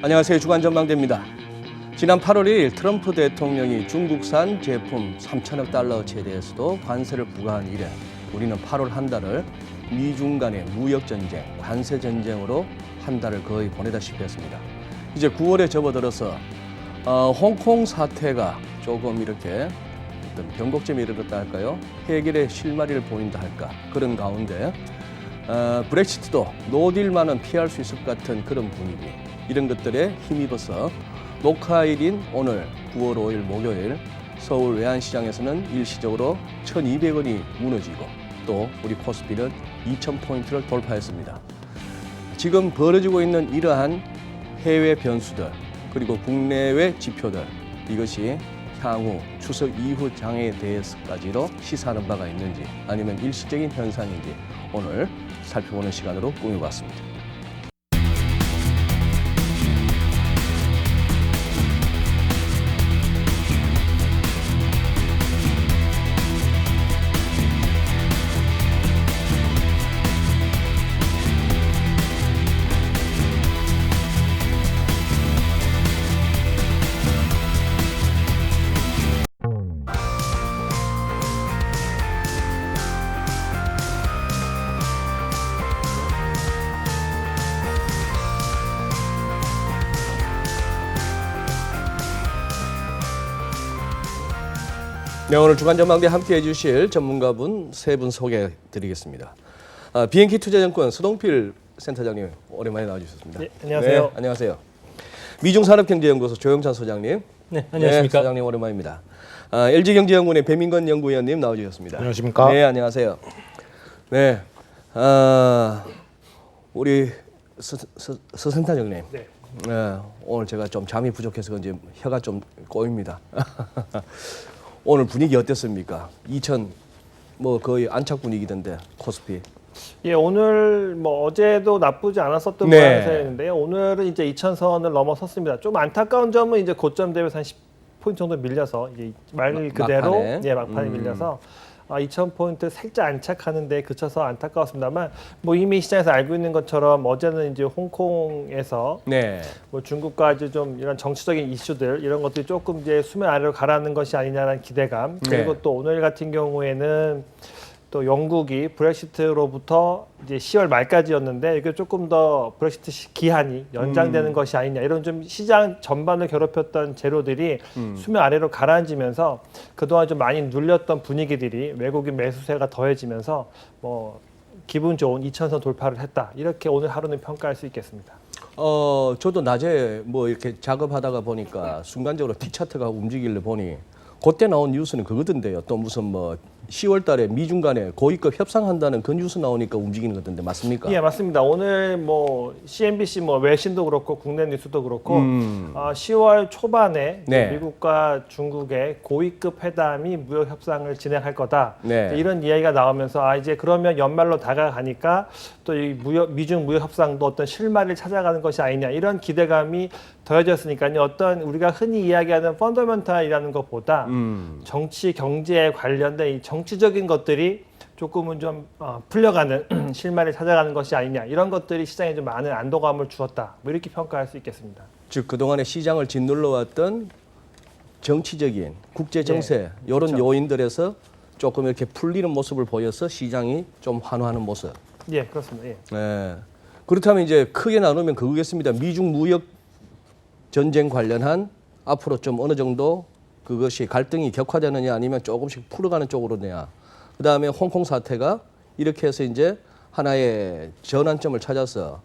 안녕하세요. 주간 전망대입니다. 지난 8월 1일 트럼프 대통령이 중국산 제품 3천억 달러어치에 대해서도 관세를 부과한 이래 우리는 8월 한 달을 미중 간의 무역전쟁, 관세전쟁으로 한 달을 거의 보내다시피 했습니다. 이제 9월에 접어들어서 홍콩 사태가 조금 이렇게 어떤 변곡점에 이르렀다 할까요? 해결의 실마리를 보인다 할까? 그런 가운데 브렉시트도 노딜만은 피할 수 있을 것 같은 그런 분위기, 이런 것들에 힘입어서 녹화일인 오늘 9월 5일 목요일 서울 외환시장에서는 일시적으로 1,200원이 무너지고 또 우리 코스피는 2,000포인트를 돌파했습니다. 지금 벌어지고 있는 이러한 해외 변수들 그리고 국내외 지표들, 이것이 향후 추석 이후 장에 대해서까지도 시사하는 바가 있는지 아니면 일시적인 현상인지 오늘 살펴보는 시간으로 꾸며봤습니다. 네, 오늘 주간전망대 함께해 주실 전문가분 세 분 소개해 드리겠습니다. 비행키 투자증권 서동필 센터장님 오랜만에 나와주셨습니다. 네, 안녕하세요. 네, 안녕하세요. 미중산업경제연구소 조영찬 소장님. 네, 안녕하십니까. 네, 소장님 오랜만입니다. LG경제연구원의 배민건 연구위원님 나와주셨습니다. 안녕하십니까. 네, 안녕하세요. 네, 우리 서 센터장님. 네. 네, 오늘 제가 좀 잠이 부족해서 그런지 혀가 좀 꼬입니다. 오늘 분위기 어땠습니까? 2000 거의 안착 분위기던데 코스피. 예, 오늘 어제도 나쁘지 않았었던 네. 모양새였는데요. 오늘은 이제 2,000선을 넘어섰습니다. 좀 안타까운 점은 이제 고점 대비해서 한 10포인트 정도 밀려서 이제 말 그대로 막판에. 막판에 밀려서 2,000포인트 살짝 안착하는데 그쳐서 안타까웠습니다만 이미 시장에서 알고 있는 것처럼 어제는 이제 홍콩에서 네. 중국과 아주 좀 이런 정치적인 이슈들 이런 것들이 조금 이제 수면 아래로 가라앉는 것이 아니냐라는 기대감, 그리고 네. 또 오늘 같은 경우에는 또 영국이 브렉시트로부터 이제 10월 말까지였는데 이게 조금 더 브렉시트 기한이 연장되는 것이 아니냐, 이런 좀 시장 전반을 괴롭혔던 재료들이 수면 아래로 가라앉으면서 그동안 좀 많이 눌렸던 분위기들이 외국인 매수세가 더해지면서 기분 좋은 2,000선 돌파를 했다, 이렇게 오늘 하루는 평가할 수 있겠습니다. 저도 낮에 이렇게 작업하다가 보니까 순간적으로 D차트가 움직이려 보니 그때 나온 뉴스는 그거던데요. 또 무슨 10월 달에 미중 간에 고위급 협상한다는 그 뉴스 나오니까 움직이는 거던데 맞습니까? 예, 맞습니다. 오늘 CNBC 외신도 그렇고 국내 뉴스도 그렇고 10월 초반에 네. 미국과 중국의 고위급 회담이 무역 협상을 진행할 거다. 네. 이런 이야기가 나오면서 이제 그러면 연말로 다가가니까 또 이 미중 무역 협상도 어떤 실마리를 찾아가는 것이 아니냐, 이런 기대감이 더해졌으니까요. 어떤 우리가 흔히 이야기하는 펀더멘탈이라는 것보다 정치 경제에 관련된 이 정치적인 것들이 조금은 좀 풀려가는 실마리를 찾아가는 것이 아니냐, 이런 것들이 시장에 좀 많은 안도감을 주었다, 이렇게 평가할 수 있겠습니다. 즉 그동안에 시장을 짓눌러왔던 정치적인 국제 정세 이런 그렇죠. 요인들에서 조금 이렇게 풀리는 모습을 보여서 시장이 좀 환호하는 모습. 예, 그렇습니다. 예. 네. 그렇다면 이제 크게 나누면 그거겠습니다. 미중 무역 전쟁 관련한 앞으로 좀 어느 정도 그것이 갈등이 격화되느냐 아니면 조금씩 풀어가는 쪽으로냐. 그다음에 홍콩 사태가 이렇게 해서 이제 하나의 전환점을 찾아서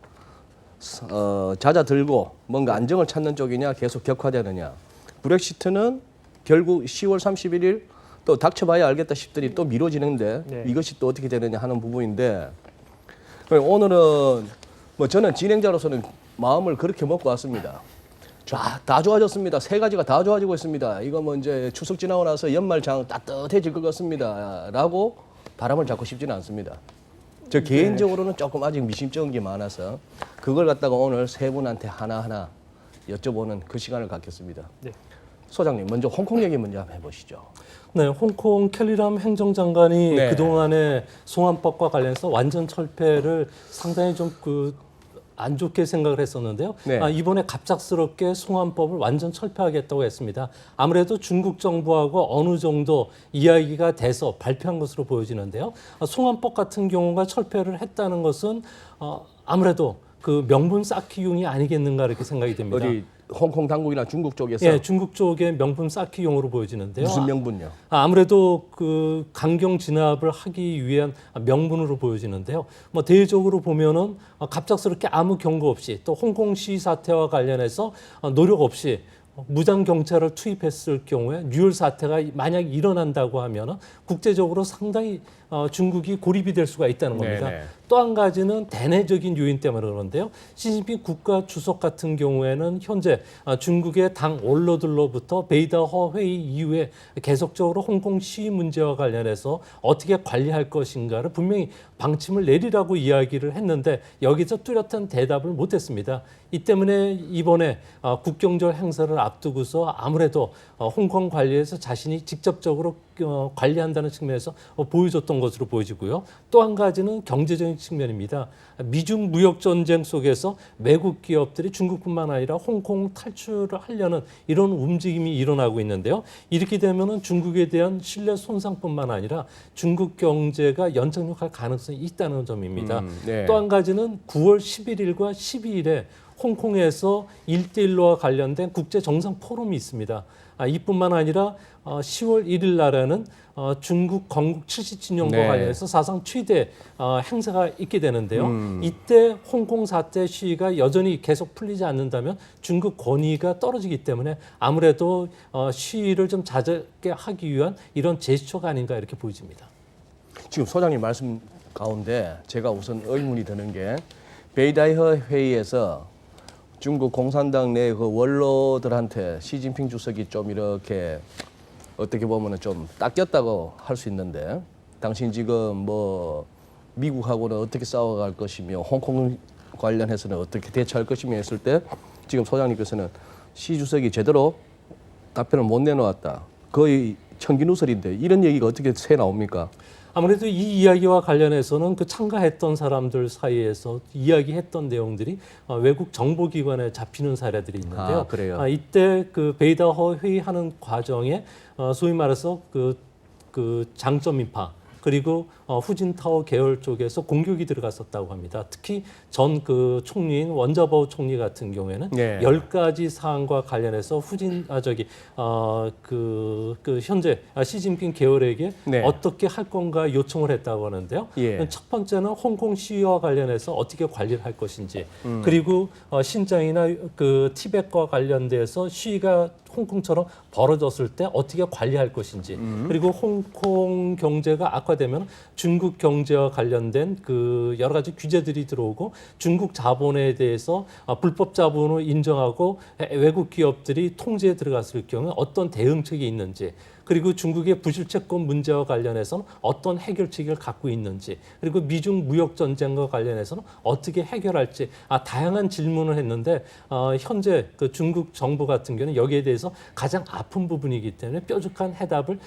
잦아들고 뭔가 안정을 찾는 쪽이냐, 계속 격화되느냐. 브렉시트는 결국 10월 31일 또 닥쳐봐야 알겠다 싶더니 또 미뤄지는데 네. 이것이 또 어떻게 되느냐 하는 부분인데, 오늘은 저는 진행자로서는 마음을 그렇게 먹고 왔습니다. 다 좋아졌습니다. 세 가지가 다 좋아지고 있습니다. 이거 이제 추석 지나고 나서 연말장 따뜻해질 것 같습니다. 라고 바람을 잡고 싶지는 않습니다. 저 개인적으로는 조금 아직 미심쩍은 게 많아서 그걸 갖다가 오늘 세 분한테 하나하나 여쭤보는 그 시간을 갖겠습니다. 네. 소장님, 먼저 홍콩 얘기 먼저 한번 해보시죠. 네, 홍콩 캘리람 행정장관이 네. 그동안의 송환법과 관련해서 완전 철폐를 상당히 좀 안 좋게 생각을 했었는데요. 네. 이번에 갑작스럽게 송환법을 완전 철폐하겠다고 했습니다. 아무래도 중국 정부하고 어느 정도 이야기가 돼서 발표한 것으로 보여지는데요. 송환법 같은 경우가 철폐를 했다는 것은 아무래도 그 명분 쌓기용이 아니겠는가 이렇게 생각이 됩니다. 어디 홍콩 당국이나 중국 쪽에서 예, 중국 쪽의 명분 쌓기용으로 보여지는데요. 무슨 명분요? 아무래도 그 강경 진압을 하기 위한 명분으로 보여지는데요. 뭐 대외적으로 보면은 갑작스럽게 아무 경고 없이 또 홍콩 시위 사태와 관련해서 노력 없이 무장 경찰을 투입했을 경우에 뉴얼 사태가 만약 일어난다고 하면은 국제적으로 상당히 중국이 고립이 될 수가 있다는 겁니다. 네네. 또 한 가지는 대내적인 요인 때문에 그런데요. 시진핑 국가 주석 같은 경우에는 현재 중국의 당 원로들로부터 베이다허 회의 이후에 계속적으로 홍콩 시위 문제와 관련해서 어떻게 관리할 것인가를 분명히 방침을 내리라고 이야기를 했는데 여기서 뚜렷한 대답을 못했습니다. 이 때문에 이번에 국경절 행사를 앞두고서 아무래도 홍콩 관리에서 자신이 직접적으로 관리한다는 측면에서 보여줬던 것으로 보여지고요. 또 한 가지는 경제적인 측면입니다. 미중 무역 전쟁 속에서 외국 기업들이 중국뿐만 아니라 홍콩 탈출을 하려는 이런 움직임이 일어나고 있는데요. 이렇게 되면은 중국에 대한 신뢰 손상뿐만 아니라 중국 경제가 연착륙할 가능성이 있다는 점입니다. 네. 또 한 가지는 9월 11일과 12일에 홍콩에서 1대1로와 관련된 국제 정상 포럼이 있습니다. 이뿐만 아니라 10월 1일 날에는 중국 건국 70주년과 네. 관련해서 사상 최대 행사가 있게 되는데요. 이때 홍콩 사태 시위가 여전히 계속 풀리지 않는다면 중국 권위가 떨어지기 때문에 아무래도 시위를 좀 잦게 하기 위한 이런 제스처가 아닌가 이렇게 보여집니다. 지금 소장님 말씀 가운데 제가 우선 의문이 드는 게 베이다이허 회의에서 중국 공산당 내 그 원로들한테 시진핑 주석이 좀 이렇게 어떻게 보면은 좀 닦였다고 할 수 있는데 당신 지금 뭐 미국하고는 어떻게 싸워갈 것이며 홍콩 관련해서는 어떻게 대처할 것이며 했을 때 지금 소장님께서는 시 주석이 제대로 답변을 못 내놓았다. 거의 청기누설인데 이런 얘기가 어떻게 새 나옵니까? 아무래도 이 이야기와 관련해서는 그 참가했던 사람들 사이에서 이야기했던 내용들이 외국 정보기관에 잡히는 사례들이 있는데요. 그래요? 이때 그 베이다허 회의하는 과정에 소위 말해서 그 장점 인파 그리고 후진타오 계열 쪽에서 공격이 들어갔었다고 합니다. 특히 전 그 총리인 원자바오 총리 같은 경우에는 네. 10가지 사안과 관련해서 현재 시진핑 계열에게 네. 어떻게 할 건가 요청을 했다고 하는데요. 예. 첫 번째는 홍콩 시위와 관련해서 어떻게 관리를 할 것인지, 그리고 신장이나 그 티벳과 관련돼서 시위가 홍콩처럼 벌어졌을 때 어떻게 관리할 것인지, 그리고 홍콩 경제가 악화되면 중국 경제와 관련된 그 여러 가지 규제들이 들어오고 중국 자본에 대해서 불법 자본을 인정하고 외국 기업들이 통제에 들어갔을 경우에 어떤 대응책이 있는지, 그리고 중국의 부실채권 문제와 관련해서는 어떤 해결책을 갖고 있는지, 그리고 미중 무역 전쟁과 관련해서는 어떻게 해결할지 다양한 질문을 했는데 현재 그 중국 정부 같은 경우는 여기에 대해서 가장 아픈 부분이기 때문에 뾰족한 해답을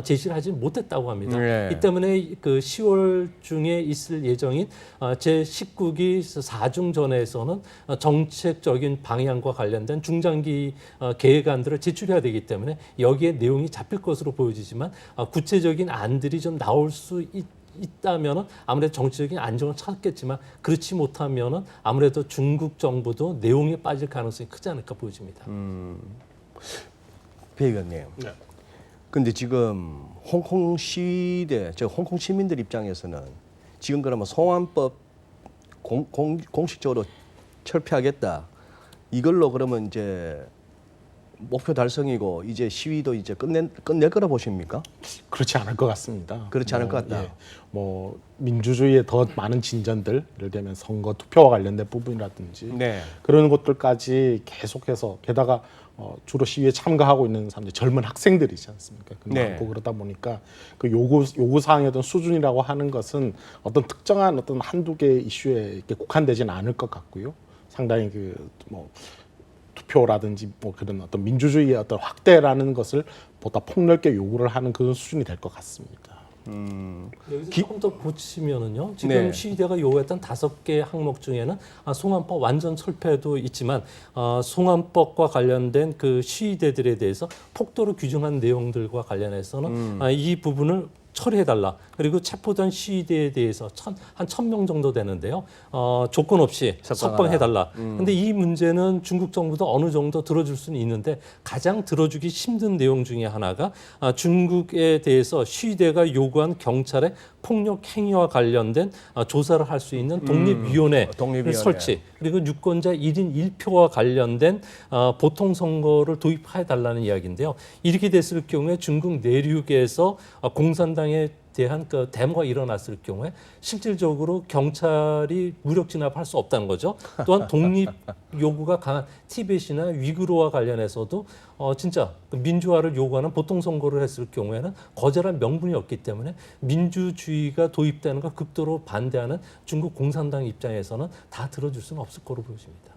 제시를 하지 못했다고 합니다. 네. 이 때문에 그 10월 중에 있을 예정인 제19기 4중전에서는 정책적인 방향과 관련된 중장기 계획안들을 제출해야 되기 때문에 여기에 내용이 잡힐 것으로 보여지지만 구체적인 안들이 좀 나올 수 있다면은 아무래도 정치적인 안정을 찾겠지만 그렇지 못하면은 아무래도 중국 정부도 내용에 빠질 가능성이 크지 않을까 보여집니다. 배 의원님. 네. 근데 지금 홍콩 시위대, 홍콩 시민들 입장에서는 지금 그러면 송환법 공식적으로 철폐하겠다. 이걸로 그러면 이제 목표 달성이고 이제 시위도 이제 끝낼 거라 보십니까? 그렇지 않을 것 같습니다. 그렇지 않을 것 같다. 뭐 민주주의의 더 많은 진전들, 예를 들면 선거 투표와 관련된 부분이라든지 네. 그런 것들까지 계속해서 게다가 주로 시위에 참가하고 있는 사람들이 젊은 학생들이지 않습니까? 네. 많고 그러다 보니까 그 요구 사항의 어떤 수준이라고 하는 것은 어떤 특정한 어떤 한두 개 이슈에 이렇게 국한되지는 않을 것 같고요. 상당히 뭐 투표라든지 뭐 그런 어떤 민주주의의 어떤 확대라는 것을 보다 폭넓게 요구를 하는 그런 수준이 될 것 같습니다. 여기서 조금 더 보시면은요. 지금 네. 시위대가 요구했던 5개 항목 중에는 송환법 완전 철폐도 있지만 송환법과 관련된 그 시위대들에 대해서 폭도로 규정한 내용들과 관련해서는 이 부분을 처리해달라. 그리고 체포된 시위대에 대해서 한 1,000명 정도 되는데요. 조건 없이 석방해달라. 근데 이 문제는 중국 정부도 어느 정도 들어줄 수는 있는데 가장 들어주기 힘든 내용 중에 하나가 중국에 대해서 시위대가 요구한 경찰의 폭력 행위와 관련된 조사를 할 수 있는 독립위원회 독립위원회. 설치. 그리고 유권자 1인 1표와 관련된 보통선거를 도입해달라는 이야기인데요. 이렇게 됐을 경우에 중국 내륙에서 공산당에 대한 그 데모가 일어났을 경우에 실질적으로 경찰이 무력 진압할 수 없다는 거죠. 또한 독립 요구가 강한 티벳이나 위구르와 관련해서도 진짜 그 민주화를 요구하는 보통 선거를 했을 경우에는 거절할 명분이 없기 때문에 민주주의가 도입되는 걸 극도로 반대하는 중국 공산당 입장에서는 다 들어줄 수는 없을 거로 보여집니다.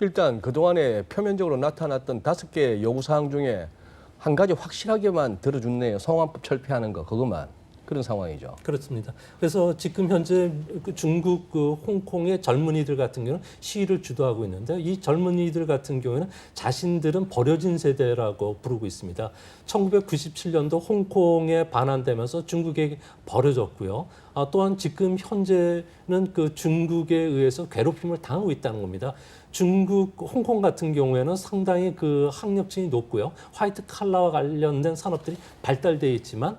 일단 그동안에 표면적으로 나타났던 5개 요구사항 중에 한 가지 확실하게만 들어줬네요. 송환법 철폐하는 거 그것만. 그런 상황이죠. 그렇습니다. 그래서 지금 현재 그 중국 그 홍콩의 젊은이들 같은 경우는 시위를 주도하고 있는데 이 젊은이들 같은 경우에는 자신들은 버려진 세대라고 부르고 있습니다. 1997년도 홍콩에 반환되면서 중국에게 버려졌고요. 또한 지금 현재는 그 중국에 의해서 괴롭힘을 당하고 있다는 겁니다. 중국 홍콩 같은 경우에는 상당히 그 학력층이 높고요. 화이트 칼라와 관련된 산업들이 발달되어 있지만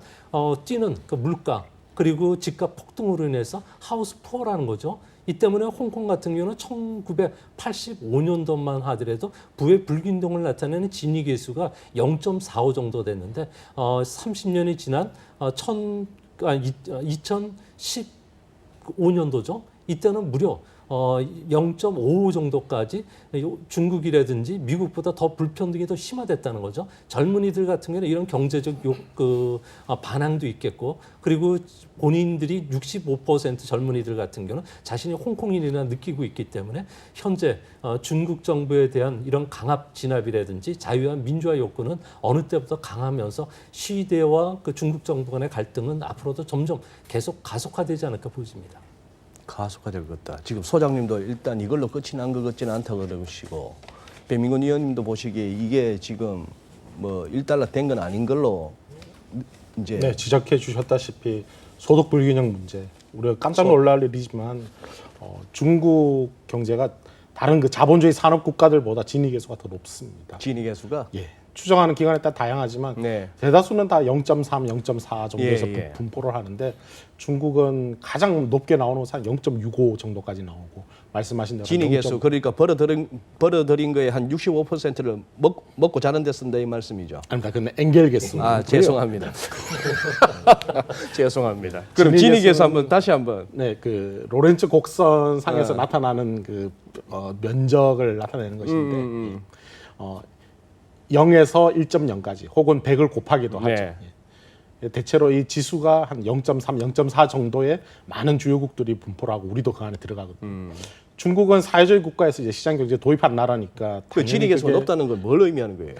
뛰는 그 물가 그리고 집값 폭등으로 인해서 하우스 푸어라는 거죠. 이 때문에 홍콩 같은 경우는 1985년도만 하더라도 부의 불균등을 나타내는 진위 계수가 0.45 정도 됐는데 30년이 지난 2015년도죠. 이때는 무려 0.55 정도까지 중국이라든지 미국보다 더 불평등이 더 심화됐다는 거죠. 젊은이들 같은 경우는 이런 경제적 반항도 있겠고 그리고 본인들이 65% 젊은이들 같은 경우는 자신이 홍콩인이나 느끼고 있기 때문에 현재 중국 정부에 대한 이런 강압 진압이라든지 자유와 민주화 욕구는 어느 때보다 강하면서 시위대와 그 중국 정부 간의 갈등은 앞으로도 점점 계속 가속화되지 않을까 보여집니다. 가속화될 것 같다. 지금 소장님도 일단 이걸로 끝이 난 것 같지는 않다고 그러시고 배민건 의원님도 보시기에 이게 지금 뭐 1달러 된 건 아닌 걸로 이제 네, 지적해 주셨다시피 소득 불균형 문제 우리가 깜짝 놀랄 일이지만 중국 경제가 다른 그 자본주의 산업 국가들보다 진위 계수가 더 높습니다. 진위 계수가 예. 추정하는 기관에 따라 다양하지만 네. 대다수는 다 0.3, 0.4 정도에서 예. 분포를 하는데 중국은 가장 높게 나오는 것은 0.65 정도까지 나오고 말씀하신 대로 진위 계수 그러니까 벌어들인 거에 한 65%를 먹고 자는 데 쓴다 이 말씀이죠. 아닙니다. 그건 엔겔 계수입니다. 죄송합니다. 죄송합니다. 그럼 진위 진위 계수 계수는- 한번 다시 한번. 네, 그 로렌츠 곡선 상에서 나타나는 그 면적을 나타내는 것인데 0에서 1.0까지 혹은 100을 곱하기도 하죠. 네. 예. 대체로 이 지수가 한 0.3, 0.4 정도의 많은 주요국들이 분포를 하고 우리도 그 안에 들어가거든요. 중국은 사회주의 국가에서 이제 시장 경제 도입한 나라니까 그 진위 계수가 높다는 건 뭘 의미하는 거예요?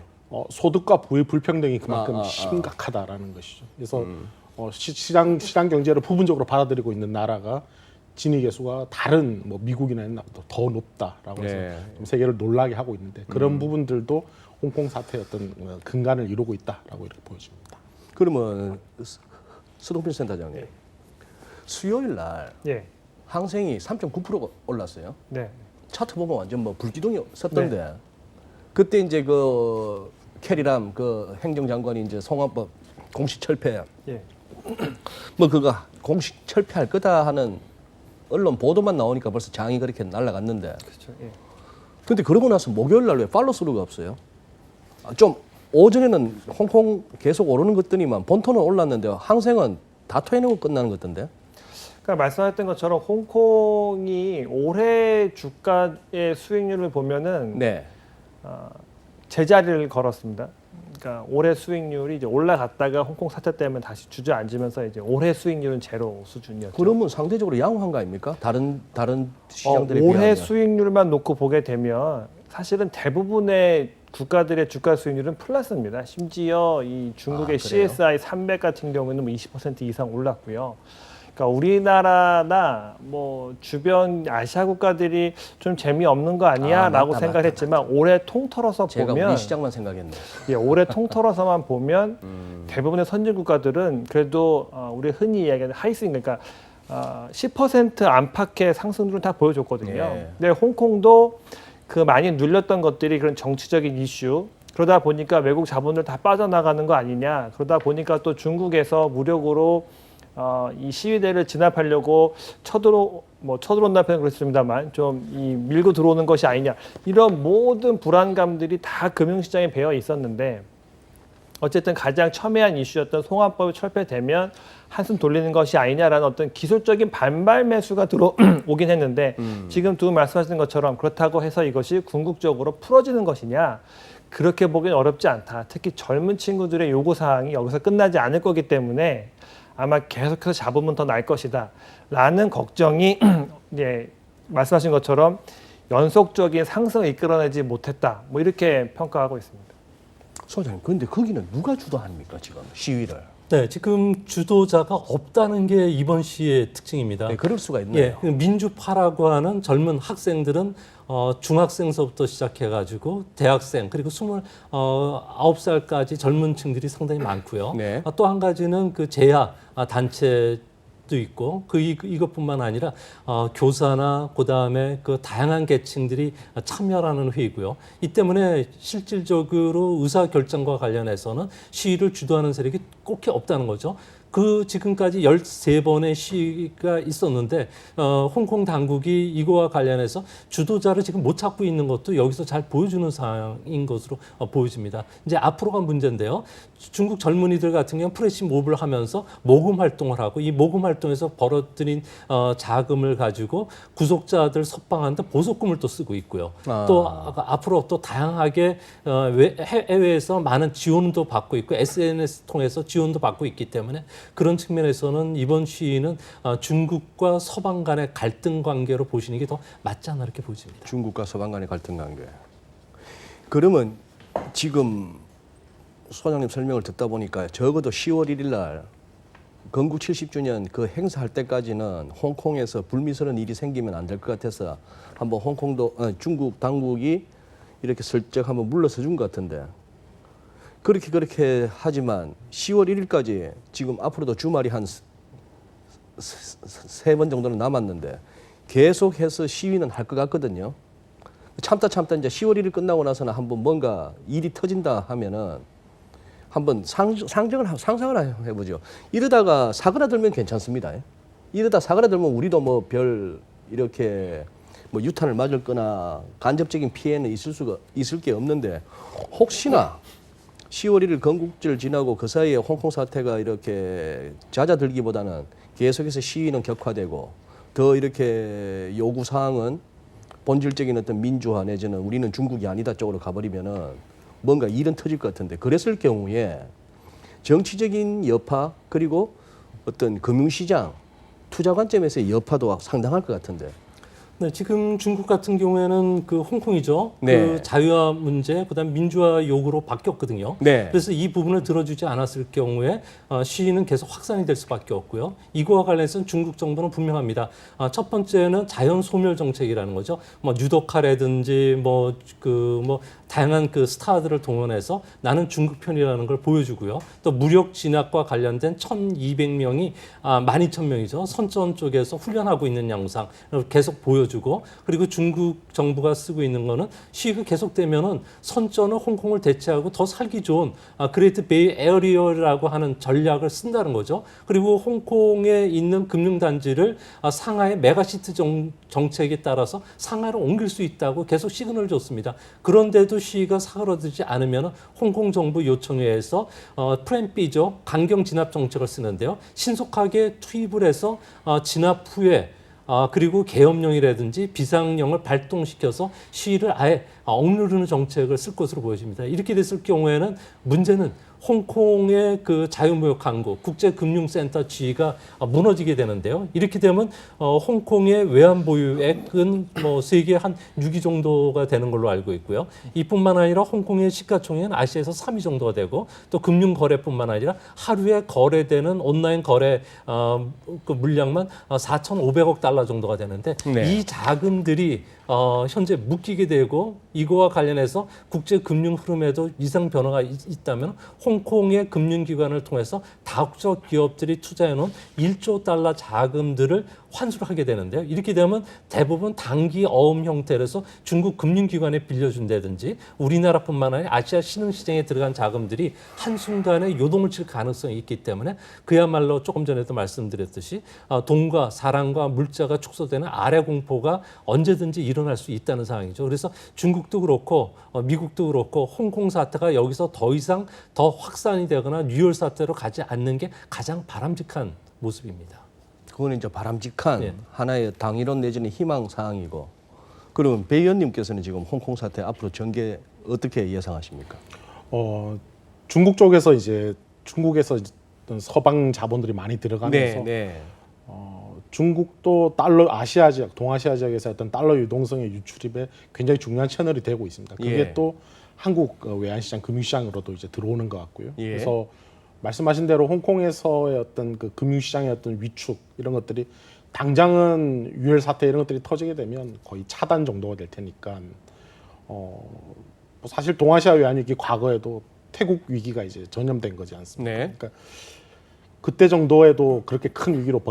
소득과 부의 불평등이 그만큼 심각하다라는 것이죠. 그래서 시장 경제를 부분적으로 받아들이고 있는 나라가 진위 계수가 다른 뭐 미국이나 더 높다라고 해서 네. 좀 세계를 놀라게 하고 있는데 그런 부분들도 홍콩 사태의 어떤 근간을 이루고 있다라고 이렇게 보여집니다. 그러면 서동필 센터장님 수요일 날 예. 항생이 3.9% 올랐어요. 네. 차트 보면 완전 뭐 불기둥이 섰던데 그때 이제 그 캐리람 그 행정장관이 이제 송환법 공식 철폐 예. 뭐 그거 공식 철폐할 거다 하는 언론 보도만 나오니까 벌써 장이 그렇게 날아갔는데 그렇죠. 예. 근데 그러고 나서 목요일 날 왜 팔로스루가 없어요? 좀 오전에는 홍콩 계속 오르는 것더니만 본토는 올랐는데 항생은 다 토해내고 끝나는 것 같던데. 그러니까 말씀하셨던 것처럼 홍콩이 올해 주가의 수익률을 보면은 네. 제자리를 걸었습니다. 그러니까 올해 수익률이 이제 올라갔다가 홍콩 사태 때문에 다시 주저앉으면서 이제 올해 수익률은 제로 수준이었죠. 그러면 상대적으로 양호한 거 아닙니까? 다른 시장들에 올해 비하면. 수익률만 놓고 보게 되면 사실은 대부분의 국가들의 주가 수익률은 플러스입니다. 심지어 이 중국의 그래요? CSI 300 같은 경우는 뭐 20% 이상 올랐고요. 그러니까 우리나라나 뭐 주변 아시아 국가들이 좀 재미없는 거 아니야라고 맞다, 생각했지만 올해 통틀어서 제가 보면 우리 시장만 생각했네. 예, 올해 통틀어서만 보면 대부분의 선진 국가들은 그래도 우리 흔히 이야기하는 하이스윙 그러니까 10% 안팎의 상승률은 다 보여줬거든요. 예. 근데 홍콩도 그 많이 눌렸던 것들이 그런 정치적인 이슈 그러다 보니까 외국 자본들 다 빠져나가는 거 아니냐. 그러다 보니까 또 중국에서 무력으로 이 시위대를 진압하려고 쳐들어온다는 표현 그렇습니다만 좀 이 밀고 들어오는 것이 아니냐. 이런 모든 불안감들이 다 금융시장에 배어 있었는데 어쨌든 가장 첨예한 이슈였던 송환법이 철폐되면 한숨 돌리는 것이 아니냐라는 어떤 기술적인 반발 매수가 들어오긴 했는데 지금 두 분 말씀하시는 것처럼 그렇다고 해서 이것이 궁극적으로 풀어지는 것이냐 그렇게 보기는 어렵지 않다. 특히 젊은 친구들의 요구사항이 여기서 끝나지 않을 거기 때문에 아마 계속해서 잡으면 더 나을 것이다 라는 걱정이 예, 말씀하신 것처럼 연속적인 상승을 이끌어내지 못했다. 뭐 이렇게 평가하고 있습니다. 소장님, 근데 거기는 누가 주도합니까 지금 시위를? 네, 지금 주도자가 없다는 게 이번 시의 특징입니다. 네, 그럴 수가 있네요. 예, 그 민주파라고 하는 젊은 학생들은 중학생서부터 시작해가지고 대학생 그리고 29살까지 젊은 층들이 상당히 많고요. 네. 또 한 가지는 그 재야 단체도 있고 이것뿐만 아니라 교사나 그다음에 그 다양한 계층들이 참여하는 회의고요. 이 때문에 실질적으로 의사 결정과 관련해서는 시위를 주도하는 세력이 꼭히 없다는 거죠. 그 지금까지 13번의 시위가 있었는데 홍콩 당국이 이거와 관련해서 주도자를 지금 못 찾고 있는 것도 여기서 잘 보여주는 상황인 것으로 보여집니다. 이제 앞으로가 문제인데요. 중국 젊은이들 같은 경우는 프레시몹을 하면서 모금 활동을 하고 이 모금 활동에서 벌어들인 자금을 가지고 구속자들 석방하는데 보석금을 또 쓰고 있고요. 또 앞으로 또 다양하게 해외에서 많은 지원도 받고 있고 SNS 통해서 지원도 받고 있기 때문에 그런 측면에서는 이번 시위는 중국과 서방 간의 갈등 관계로 보시는 게 더 맞지 않나 이렇게 보여집니다. 중국과 서방 간의 갈등 관계. 그러면 지금 소장님 설명을 듣다 보니까 적어도 10월 1일 날 건국 70주년 그 행사할 때까지는 홍콩에서 불미스러운 일이 생기면 안 될 것 같아서 한번 중국 당국이 이렇게 슬쩍 한번 물러서 준 것 같은데 그렇게 하지만 10월 1일까지 지금 앞으로도 주말이 한 3번 정도는 남았는데 계속해서 시위는 할 것 같거든요. 참다 이제 10월 1일 끝나고 나서는 한번 뭔가 일이 터진다 하면은 한번 상상을 해보죠. 이러다가 사그라들면 괜찮습니다. 이러다 사그라들면 우리도 뭐 별 이렇게 뭐 유탄을 맞을 거나 간접적인 피해는 있을 게 없는데 혹시나 10월 1일 건국절 지나고 그 사이에 홍콩 사태가 이렇게 잦아들기보다는 계속해서 시위는 격화되고 더 이렇게 요구 사항은 본질적인 어떤 민주화 내지는 우리는 중국이 아니다 쪽으로 가버리면은 뭔가 일은 터질 것 같은데 그랬을 경우에 정치적인 여파 그리고 어떤 금융시장 투자 관점에서의 여파도 상당할 것 같은데. 네, 지금 중국 같은 경우에는 그 홍콩이죠. 네. 그 자유화 문제, 그다음 민주화 요구로 바뀌었거든요. 네. 그래서 이 부분을 들어주지 않았을 경우에 시위는 계속 확산이 될 수밖에 없고요. 이거와 관련해서는 중국 정부는 분명합니다. 첫 번째는 자연 소멸 정책이라는 거죠. 뭐 유독화라든지 뭐 다양한 그 스타들을 동원해서 나는 중국 편이라는 걸 보여주고요. 또 무력 진압과 관련된 1,200명이 12,000명이죠. 선전 쪽에서 훈련하고 있는 양상을 계속 보여주고 그리고 중국 정부가 쓰고 있는 거는 시위가 계속되면은 선전은 홍콩을 대체하고 더 살기 좋은 그레이트 베이 에어리어라고 하는 전략을 쓴다는 거죠. 그리고 홍콩에 있는 금융단지를 상하이 메가시티 정책에 따라서 상하이로 옮길 수 있다고 계속 시그널을 줬습니다. 그런데도 시위가 사그러들지 않으면 홍콩 정부 요청에 의해서 플랜 B죠. 강경 진압 정책을 쓰는데요. 신속하게 투입을 해서 진압 후에 그리고 계엄령이라든지 비상령을 발동시켜서 시위를 아예 억누르는 정책을 쓸 것으로 보여집니다. 이렇게 됐을 경우에는 문제는 홍콩의 그 자유무역 항구 국제금융센터 지위가 무너지게 되는데요. 이렇게 되면 홍콩의 외환 보유액은 뭐 세계 한 6위 정도가 되는 걸로 알고 있고요. 이뿐만 아니라 홍콩의 시가총액은 아시아에서 3위 정도가 되고 또 금융 거래뿐만 아니라 하루에 거래되는 온라인 거래 그 물량만 4,500억 달러 정도가 되는데 네. 이 자금들이 현재 묶이게 되고 이거와 관련해서 국제 금융 흐름에도 이상 변화가 있다면 홍콩의 금융기관을 통해서 다국적 기업들이 투자해놓은 1조 달러 자금들을 환수를 하게 되는데요. 이렇게 되면 대부분 단기 어음 형태로서 중국 금융기관에 빌려준다든지 우리나라뿐만 아니라 아시아 신흥시장에 들어간 자금들이 한순간에 요동을 칠 가능성이 있기 때문에 그야말로 조금 전에도 말씀드렸듯이 돈과 사랑과 물자가 축소되는 아래 공포가 언제든지 일어날 수 있다는 상황이죠. 그래서 중국도 그렇고 미국도 그렇고 홍콩 사태가 여기서 더 이상 더 확산이 되거나 뉴열 사태로 가지 않는 게 가장 바람직한 모습입니다. 그거는 이제 바람직한 네. 하나의 당이론 내지는 희망 사항이고. 그럼 배 의원님께서는 지금 홍콩 사태 앞으로 전개 어떻게 예상하십니까? 중국 쪽에서 이제 중국에서 어떤 서방 자본들이 많이 들어가면서 네. 중국도 달러 아시아 지역, 동아시아 지역에서 어떤 달러 유동성의 유출입에 굉장히 중요한 채널이 되고 있습니다. 그게 예. 또 한국 외환시장, 금융시장으로도 이제 들어오는 것 같고요. 예. 그래서 말씀하신 대로 홍콩에서의 어떤 그 금융시장의 어떤 위축 이런 것들이 당장은 유혈 사태 이런 것들이 터지게 되면 거의 차단 정도가 될 테니까 뭐 사실 동아시아 외환위기 과거에도 태국 위기가 이제 전염된 거지 않습니까? 네. 그러니까 그때 정도에도 그렇게 큰 위기로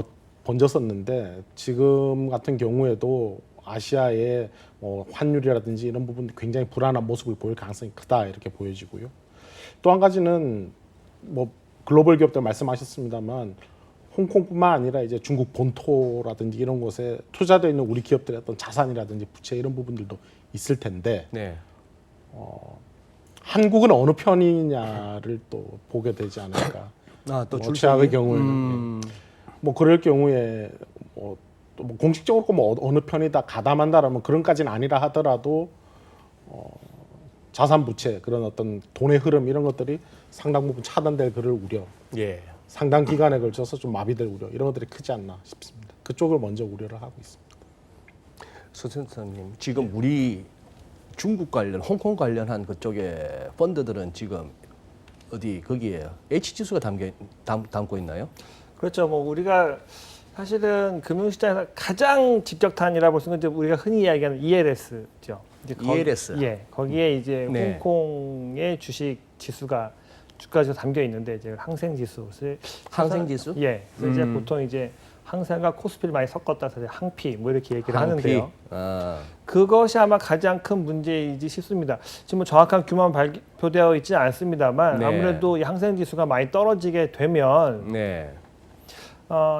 번졌었는데 지금 같은 경우에도 아시아의 뭐 환율이라든지 이런 부분 굉장히 불안한 모습을 보일 가능성이 크다 이렇게 보여지고요. 또 한 가지는 뭐 글로벌 기업들 말씀하셨습니다만 홍콩뿐만 아니라 이제 중국 본토라든지 이런 곳에 투자되어 있는 우리 기업들의 어떤 자산이라든지 부채 이런 부분들도 있을 텐데 네. 한국은 어느 편이냐를 또 보게 되지 않을까. 또 뭐 최악의 경우에는 뭐 그럴 경우에 또 뭐 공식적으로 뭐 어느 편이다 가담한다라면 그런까지는 아니라 하더라도 자산 부채 그런 어떤 돈의 흐름 이런 것들이 상당 부분 차단될 그럴 우려, 예. 상당 기간에 걸쳐서 좀 마비될 우려 이런 것들이 크지 않나 싶습니다. 그쪽을 먼저 우려를 하고 있습니다. 서센터님, 지금 우리 중국 관련, 홍콩 관련한 그쪽의 펀드들은 지금 어디 거기에 H 지수가 담고 있나요? 그렇죠. 뭐 우리가 사실은 금융시장에서 가장 직격탄이라 볼 수 있는 게 우리가 흔히 이야기하는 ELS죠. ELS. 거기에 이제 네. 홍콩의 주식 지수가 주가지수 담겨 있는데 이제 항생 지수. 항생 지수? 예. 그래서 이제 보통 이제 항생과 코스피를 많이 섞었다 해서 항피 뭐 이렇게 얘기를 하는데요. 그것이 아마 가장 큰 문제이지 싶습니다. 지금 뭐 정확한 규모는 발표되어 있지 않습니다만 네. 아무래도 이 항생 지수가 많이 떨어지게 되면 네.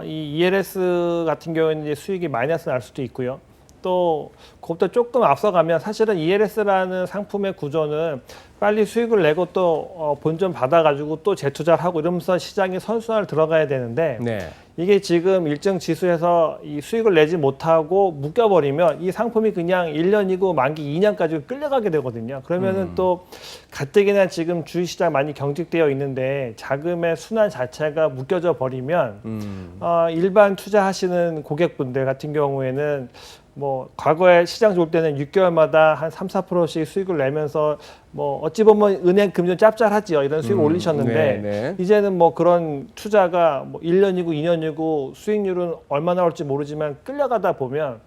이 ELS 같은 경우에는 이제 수익이 마이너스 날 수도 있고요. 또 그것보다 조금 앞서가면 사실은 ELS라는 상품의 구조는 빨리 수익을 내고 또 본전 받아가지고 또 재투자를 하고 이러면서 시장에 선순환을 들어가야 되는데 네. 이게 지금 일정 지수에서 이 수익을 내지 못하고 묶여버리면 이 상품이 그냥 1년이고 만기 2년까지 끌려가게 되거든요. 그러면은 또 가뜩이나 지금 주식시장 많이 경직되어 있는데 자금의 순환 자체가 묶여져 버리면 일반 투자하시는 고객분들 같은 경우에는 뭐 과거에 시장 좋을 때는 6개월마다 한 3, 4%씩 수익을 내면서 뭐 어찌 보면 은행 금전 짭짤하지요. 이런 수익을 올리셨는데 네. 이제는 뭐 그런 투자가 뭐 1년이고 2년이고 수익률은 얼마나 올지 모르지만 끌려가다 보면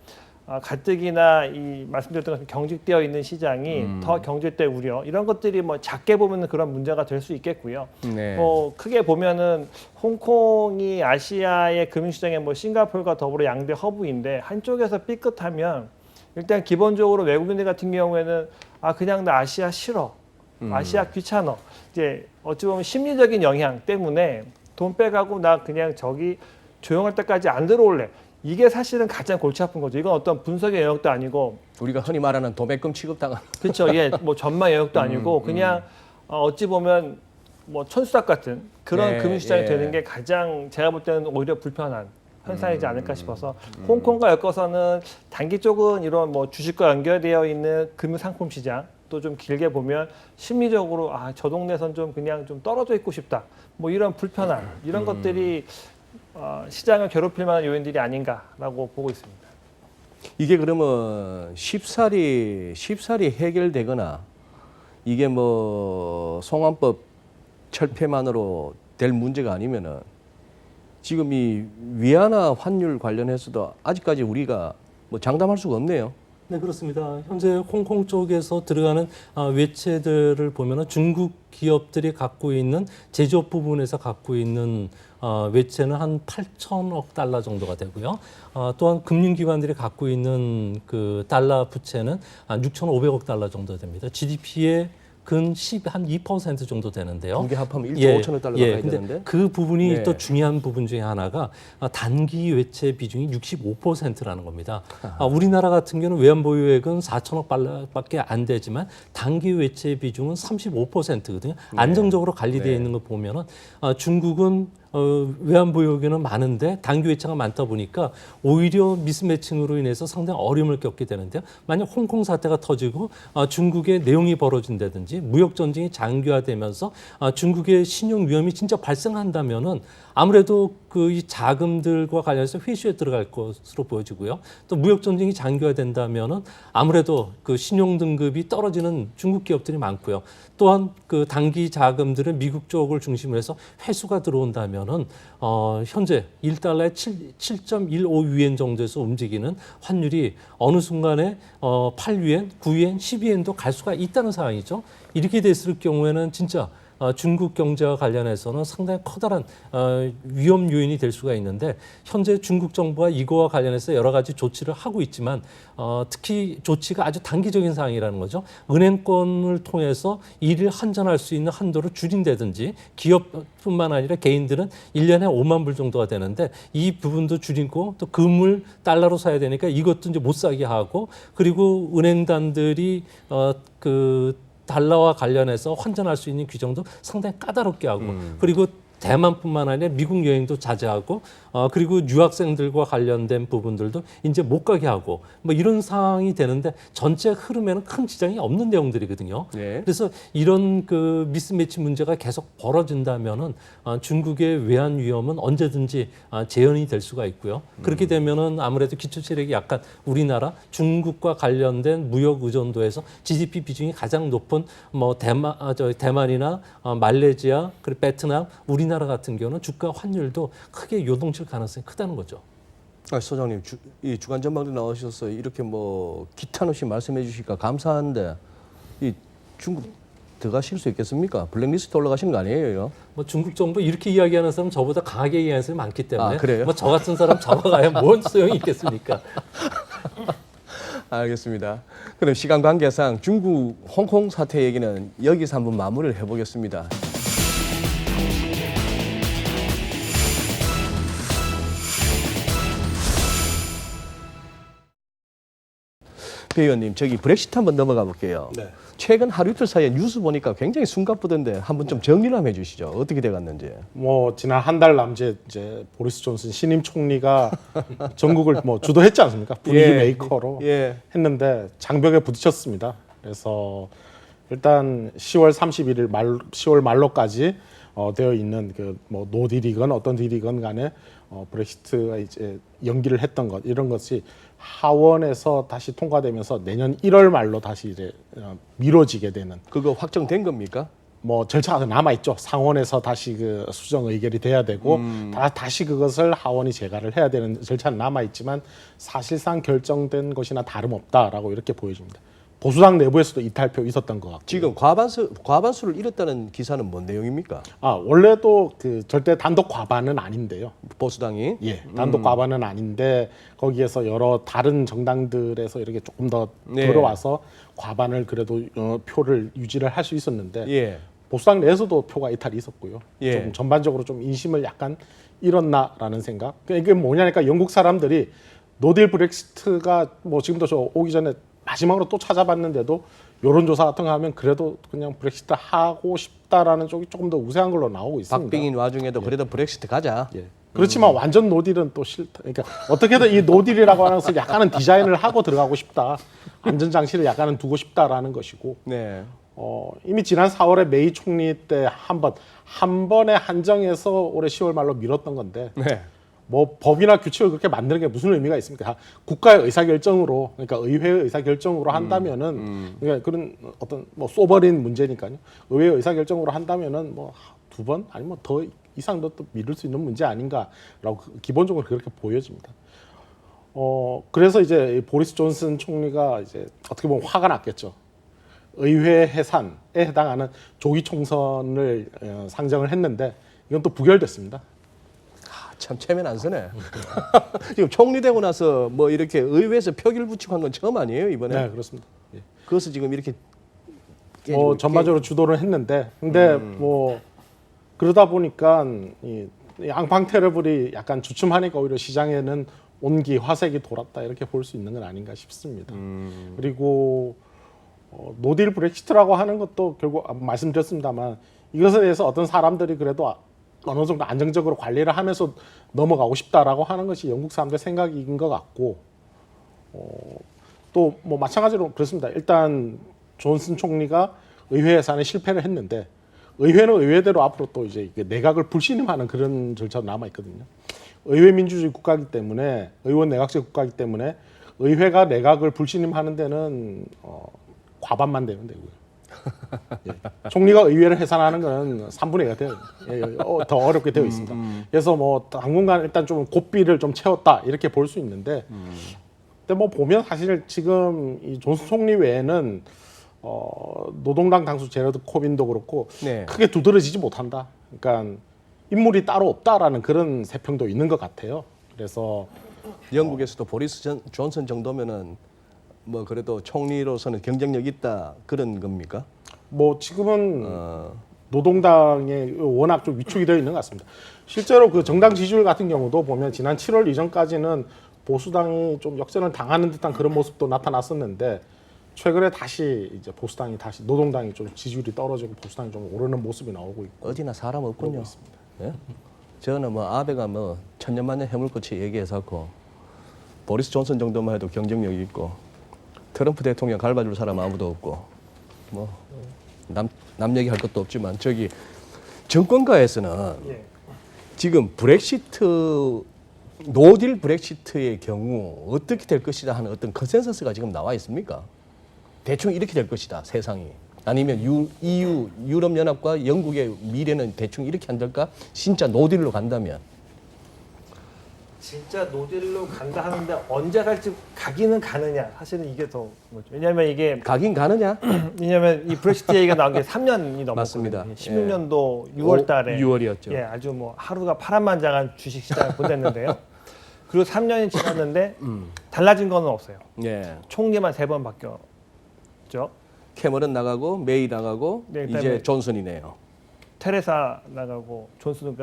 가뜩이나 이 말씀드렸던 것처럼 경직되어 있는 시장이 더 경직될 우려 이런 것들이 뭐 작게 보면 그런 문제가 될 수 있겠고요. 네. 크게 보면은 홍콩이 아시아의 금융시장에 뭐 싱가포르가 더불어 양대 허브인데 한쪽에서 삐끗하면 일단 기본적으로 외국인들 같은 경우에는 그냥 나 아시아 싫어, 아시아 귀찮어. 이제 어찌 보면 심리적인 영향 때문에 돈 빼가고 나 그냥 저기 조용할 때까지 안 들어올래. 이게 사실은 가장 골치 아픈 거죠. 이건 어떤 분석의 영역도 아니고 우리가 흔히 말하는 도매금 취급당한. 그렇죠. 예, 뭐 전망 영역도 아니고 그냥 어찌 보면 뭐 천수답 같은 그런 네, 금융시장이 예. 되는 게 가장 제가 볼 때는 오히려 불편한 현상이지 않을까 싶어서 홍콩과 엮어서는 단기 쪽은 이런 뭐 주식과 연결되어 있는 금융 상품 시장 또 좀 길게 보면 심리적으로 저 동네선 좀 그냥 좀 떨어져 있고 싶다. 뭐 이런 불편함 이런 것들이 시장을 괴롭힐 만한 요인들이 아닌가라고 보고 있습니다. 이게 그러면 쉽사리 해결되거나 이게 뭐 송환법 철폐만으로 될 문제가 아니면은 지금 이 위안화 환율 관련해서도 아직까지 우리가 뭐 장담할 수가 없네요. 네, 그렇습니다. 현재 홍콩 쪽에서 들어가는 외채들을 보면은 중국 기업들이 갖고 있는 제조업 부분에서 갖고 있는 외채는 한 8천억 달러 정도가 되고요. 또한 금융기관들이 갖고 있는 그 달러 부채는 한 6,500억 달러 정도 됩니다. GDP의 한 2% 정도 되는데요. 두 개 합하면 1조 5천억 달러가 가야 근데 되는데. 그 부분이 네. 또 중요한 부분 중에 하나가 단기 외채 비중이 65%라는 겁니다. 우리나라 같은 경우는 외환 보유액은 4천억 달러밖에 안 되지만 단기 외채 비중은 35%거든요. 안정적으로 관리되어 있는 거 보면은 중국은 외환 보유액은 많은데 단기 외채가 많다 보니까 오히려 미스매칭으로 인해서 상당히 어려움을 겪게 되는데요. 만약 홍콩 사태가 터지고 중국의 내용이 벌어진다든지 무역 전쟁이 장기화되면서 중국의 신용 위험이 진짜 발생한다면은 아무래도 그 이 자금들과 관련해서 회수에 들어갈 것으로 보여지고요. 또 무역 전쟁이 장기화된다면은 아무래도 그 신용 등급이 떨어지는 중국 기업들이 많고요. 또한 그 단기 자금들은 미국 쪽을 중심으로 해서 회수가 들어온다면은 현재 1달러에 7.15위엔 정도에서 움직이는 환율이 어느 순간에 8위엔, 9위엔, 10위엔도 갈 수가 있다는 상황이죠. 이렇게 됐을 경우에는 진짜 중국 경제와 관련해서는 상당히 커다란 위험 요인이 될 수가 있는데 현재 중국 정부가 이거와 관련해서 여러 가지 조치를 하고 있지만 특히 조치가 아주 단기적인 상황이라는 거죠. 은행권을 통해서 이를 환전할 수 있는 한도를 줄인다든지 기업뿐만 아니라 개인들은 1년에 5만 불 정도가 되는데 이 부분도 줄이고 또 금을 달러로 사야 되니까 이것도 이제 못 사게 하고 그리고 은행단들이 달러와 관련해서 환전할 수 있는 규정도 상당히 까다롭게 하고 그리고 대만뿐만 아니라 미국 여행도 자제하고 그리고 유학생들과 관련된 부분들도 이제 못 가게 하고 뭐 이런 상황이 되는데 전체 흐름에는 큰 지장이 없는 내용들이거든요. 네. 그래서 이런 그 미스매치 문제가 계속 벌어진다면은 중국의 외환 위험은 언제든지 재현이 될 수가 있고요. 그렇게 되면은 아무래도 기초 체력이 약간 우리나라 중국과 관련된 무역 의존도에서 GDP 비중이 가장 높은 뭐 대만이나 말레이시아 그리고 베트남 우리나라 같은 경우는 주가 환율도 크게 요동칠 가능성이 크다는 거죠. 소장님, 이 주간 전망대 나오셔서 이렇게 뭐 기탄 없이 말씀해 주시니까 감사한데 이 중국 들어가실 수 있겠습니까? 블랙리스트 올라가시는 거 아니에요, 이거? 뭐 중국 정부 이렇게 이야기하는 사람 저보다 강하게 얘기하는 사람이 많기 때문에 그래요? 뭐 저 같은 사람 잡아가야 뭔 소용이 있겠습니까? 알겠습니다. 그럼 시간 관계상 중국 홍콩 사태 얘기는 여기서 한번 마무리를 해보겠습니다. 배 의원님, 저기 브렉시트 한번 넘어가 볼게요. 네. 최근 하루 이틀 사이에 뉴스 보니까 굉장히 숨가쁘던데 한번 좀 정리를 한번 해주시죠. 어떻게 돼갔는지. 뭐 지난 한 달 남짓 이제 보리스 존슨 신임 총리가 전국을 뭐 주도했지 않습니까? 분위기 예, 메이커로 예. 했는데 장벽에 부딪혔습니다. 그래서 일단 10월 말로까지 되어 있는 그 뭐 노딜이건 어떤 딜이건 간에 브렉시트가 이제 연기를 했던 것 이런 것이 하원에서 다시 통과되면서 내년 1월 말로 다시 이제 미뤄지게 되는 그거 확정된 겁니까? 뭐 절차가 남아 있죠. 상원에서 다시 그 수정 의결이 돼야 되고 다시 그것을 하원이 재가를 해야 되는 절차는 남아 있지만 사실상 결정된 것이나 다름없다라고 이렇게 보여집니다. 보수당 내부에서도 이탈표 있었던 것 같고 지금 과반수를 잃었다는 기사는 뭔 내용입니까? 원래도 그 절대 단독 과반은 아닌데요. 보수당이? 예, 단독 과반은 아닌데 거기에서 여러 다른 정당들에서 이렇게 조금 더 네. 들어와서 과반을 그래도 표를 유지를 할 수 있었는데 예. 보수당 내에서도 표가 이탈이 있었고요. 예. 좀 전반적으로 좀 인심을 약간 잃었나라는 생각. 이게 뭐냐니까 영국 사람들이 노딜 브렉시트가 뭐 지금도 저 오기 전에 마지막으로 또 찾아봤는데도 여론조사 같은 거 하면 그래도 그냥 브렉시트 하고 싶다라는 쪽이 조금 더 우세한 걸로 나오고 있습니다. 박빙인 와중에도 그래도 브렉시트 가자. 예. 그렇지만 완전 노딜은 또 싫다. 그러니까 어떻게든 이 노딜이라고 하는 것을 약간은 디자인을 하고 들어가고 싶다. 안전 장치를 약간은 두고 싶다라는 것이고. 네. 이미 지난 4월에 메이 총리 때 한 번에 한정해서 올해 10월 말로 미뤘던 건데 네. 뭐 법이나 규칙을 그렇게 만드는 게 무슨 의미가 있습니까? 국가의 의사결정으로, 그러니까 의회의 의사결정으로 한다면은 그러니까 그런 어떤 뭐 소버린 문제니까요. 의회의 의사결정으로 한다면은 뭐 2번 아니면 더 이상도 또 미룰 수 있는 문제 아닌가라고 기본적으로 그렇게 보여집니다. 그래서 이제 보리스 존슨 총리가 이제 어떻게 보면 화가 났겠죠. 의회 해산에 해당하는 조기 총선을 상정을 했는데 이건 또 부결됐습니다. 참 체면 안 서네. 지금 총리 되고 나서 뭐 이렇게 의회에서 표기를 붙이고 한 건 처음 아니에요 이번에? 네, 그렇습니다. 예. 그것을 지금 이렇게 뭐 전반적으로 주도를 했는데, 근데 뭐 그러다 보니까 이 양팡 테러블이 약간 주춤하니까 오히려 시장에는 온기 화색이 돌았다 이렇게 볼 수 있는 건 아닌가 싶습니다. 그리고 노딜 브렉시트라고 하는 것도 결국 말씀드렸습니다만 이것에 대해서 어떤 사람들이 그래도 어느 정도 안정적으로 관리를 하면서 넘어가고 싶다라고 하는 것이 영국 사람들 생각인 것 같고, 또 뭐 마찬가지로 그렇습니다. 일단 존슨 총리가 의회 예산에 실패를 했는데 의회는 의회대로 앞으로 또 이제 내각을 불신임하는 그런 절차도 남아 있거든요. 의회 민주주의 국가이기 때문에, 의원 내각제 국가이기 때문에 의회가 내각을 불신임하는 데는 과반만 되면 되고요. 예. 총리가 의회를 해산하는 건 3분의 1가 돼요. 더 어렵게 되어 있습니다. 그래서 뭐 당분간 일단 좀 고삐를 좀 채웠다 이렇게 볼 수 있는데, 근데 뭐 보면 사실 지금 이 존슨 총리 외에는 노동당 당수 제러드 코빈도 그렇고 네. 크게 두드러지지 못한다. 그러니까 인물이 따로 없다라는 그런 세평도 있는 것 같아요. 그래서 영국에서도 보리스 존슨 정도면은 뭐 그래도 총리로서는 경쟁력 있다 그런 겁니까? 뭐 지금은 노동당에 워낙 좀 위축이 되어 있는 것 같습니다. 실제로 그 정당 지지율 같은 경우도 보면 지난 7월 이전까지는 보수당이 좀 역전을 당하는 듯한 그런 모습도 나타났었는데 최근에 다시 이제 보수당이 다시 노동당이 좀 지지율이 떨어지고 보수당이 좀 오르는 모습이 나오고 있고. 어디나 사람 없군요. 있습니다. 예? 저는 뭐 아베가 뭐 천년만년 해물꽃이 얘기해서고 보리스 존슨 정도만 해도 경쟁력이 있고 트럼프 대통령 갈바줄 사람 아무도 없고 뭐 남 얘기할 것도 없지만 저기 정권가에서는 예. 지금 브렉시트 노딜 브렉시트의 경우 어떻게 될 것이다 하는 어떤 컨센서스가 지금 나와 있습니까? 대충 이렇게 될 것이다 세상이. 아니면 EU 유럽연합과 영국의 미래는 대충 이렇게 안 될까? 진짜 노딜로 간다면. 진짜 노딜로 간다 하는데 언제 갈지 가기는 가느냐 사실은 이게 더 뭐죠. 왜냐하면 이게 가긴 가느냐? 왜냐하면 이 브렉시트 얘기가 나온 게 3년이 넘었거든요. 맞습니다. 16년도 6월달에 6월이었죠. 예, 아주 뭐 하루가 파란만장한 주식 시장을 보냈는데요. 그리고 3년이 지났는데 달라진 건 없어요. 예. 총리만 3번 바뀌었죠. 캐머런 나가고 메이 나가고 네, 이제 그다음에 존슨이네요. 테레사 나가고 존슨은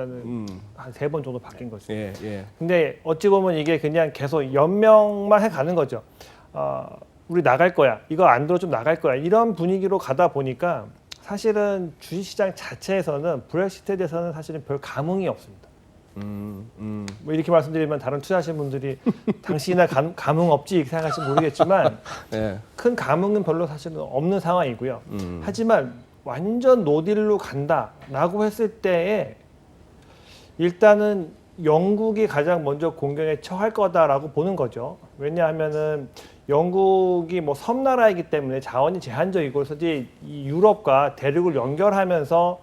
한 3번 정도 바뀐 거죠. 예, 예. 근데 어찌 보면 이게 그냥 계속 연명만 해가는 거죠. 우리 나갈 거야. 이거 안 들어 좀 나갈 거야. 이런 분위기로 가다 보니까 사실은 주식시장 자체에서는 브렉시트에 대해서는 사실은 별 감흥이 없습니다. 뭐 이렇게 말씀드리면 다른 투자하시는 분들이 당신이나 감흥 없지 이렇게 생각하실지 모르겠지만 예. 큰 감흥은 별로 사실은 없는 상황이고요. 하지만 완전 노딜로 간다라고 했을 때에 일단은 영국이 가장 먼저 공경에 처할 거다라고 보는 거죠. 왜냐하면은 영국이 뭐 섬나라이기 때문에 자원이 제한적이고 그래서 이제 이 유럽과 대륙을 연결하면서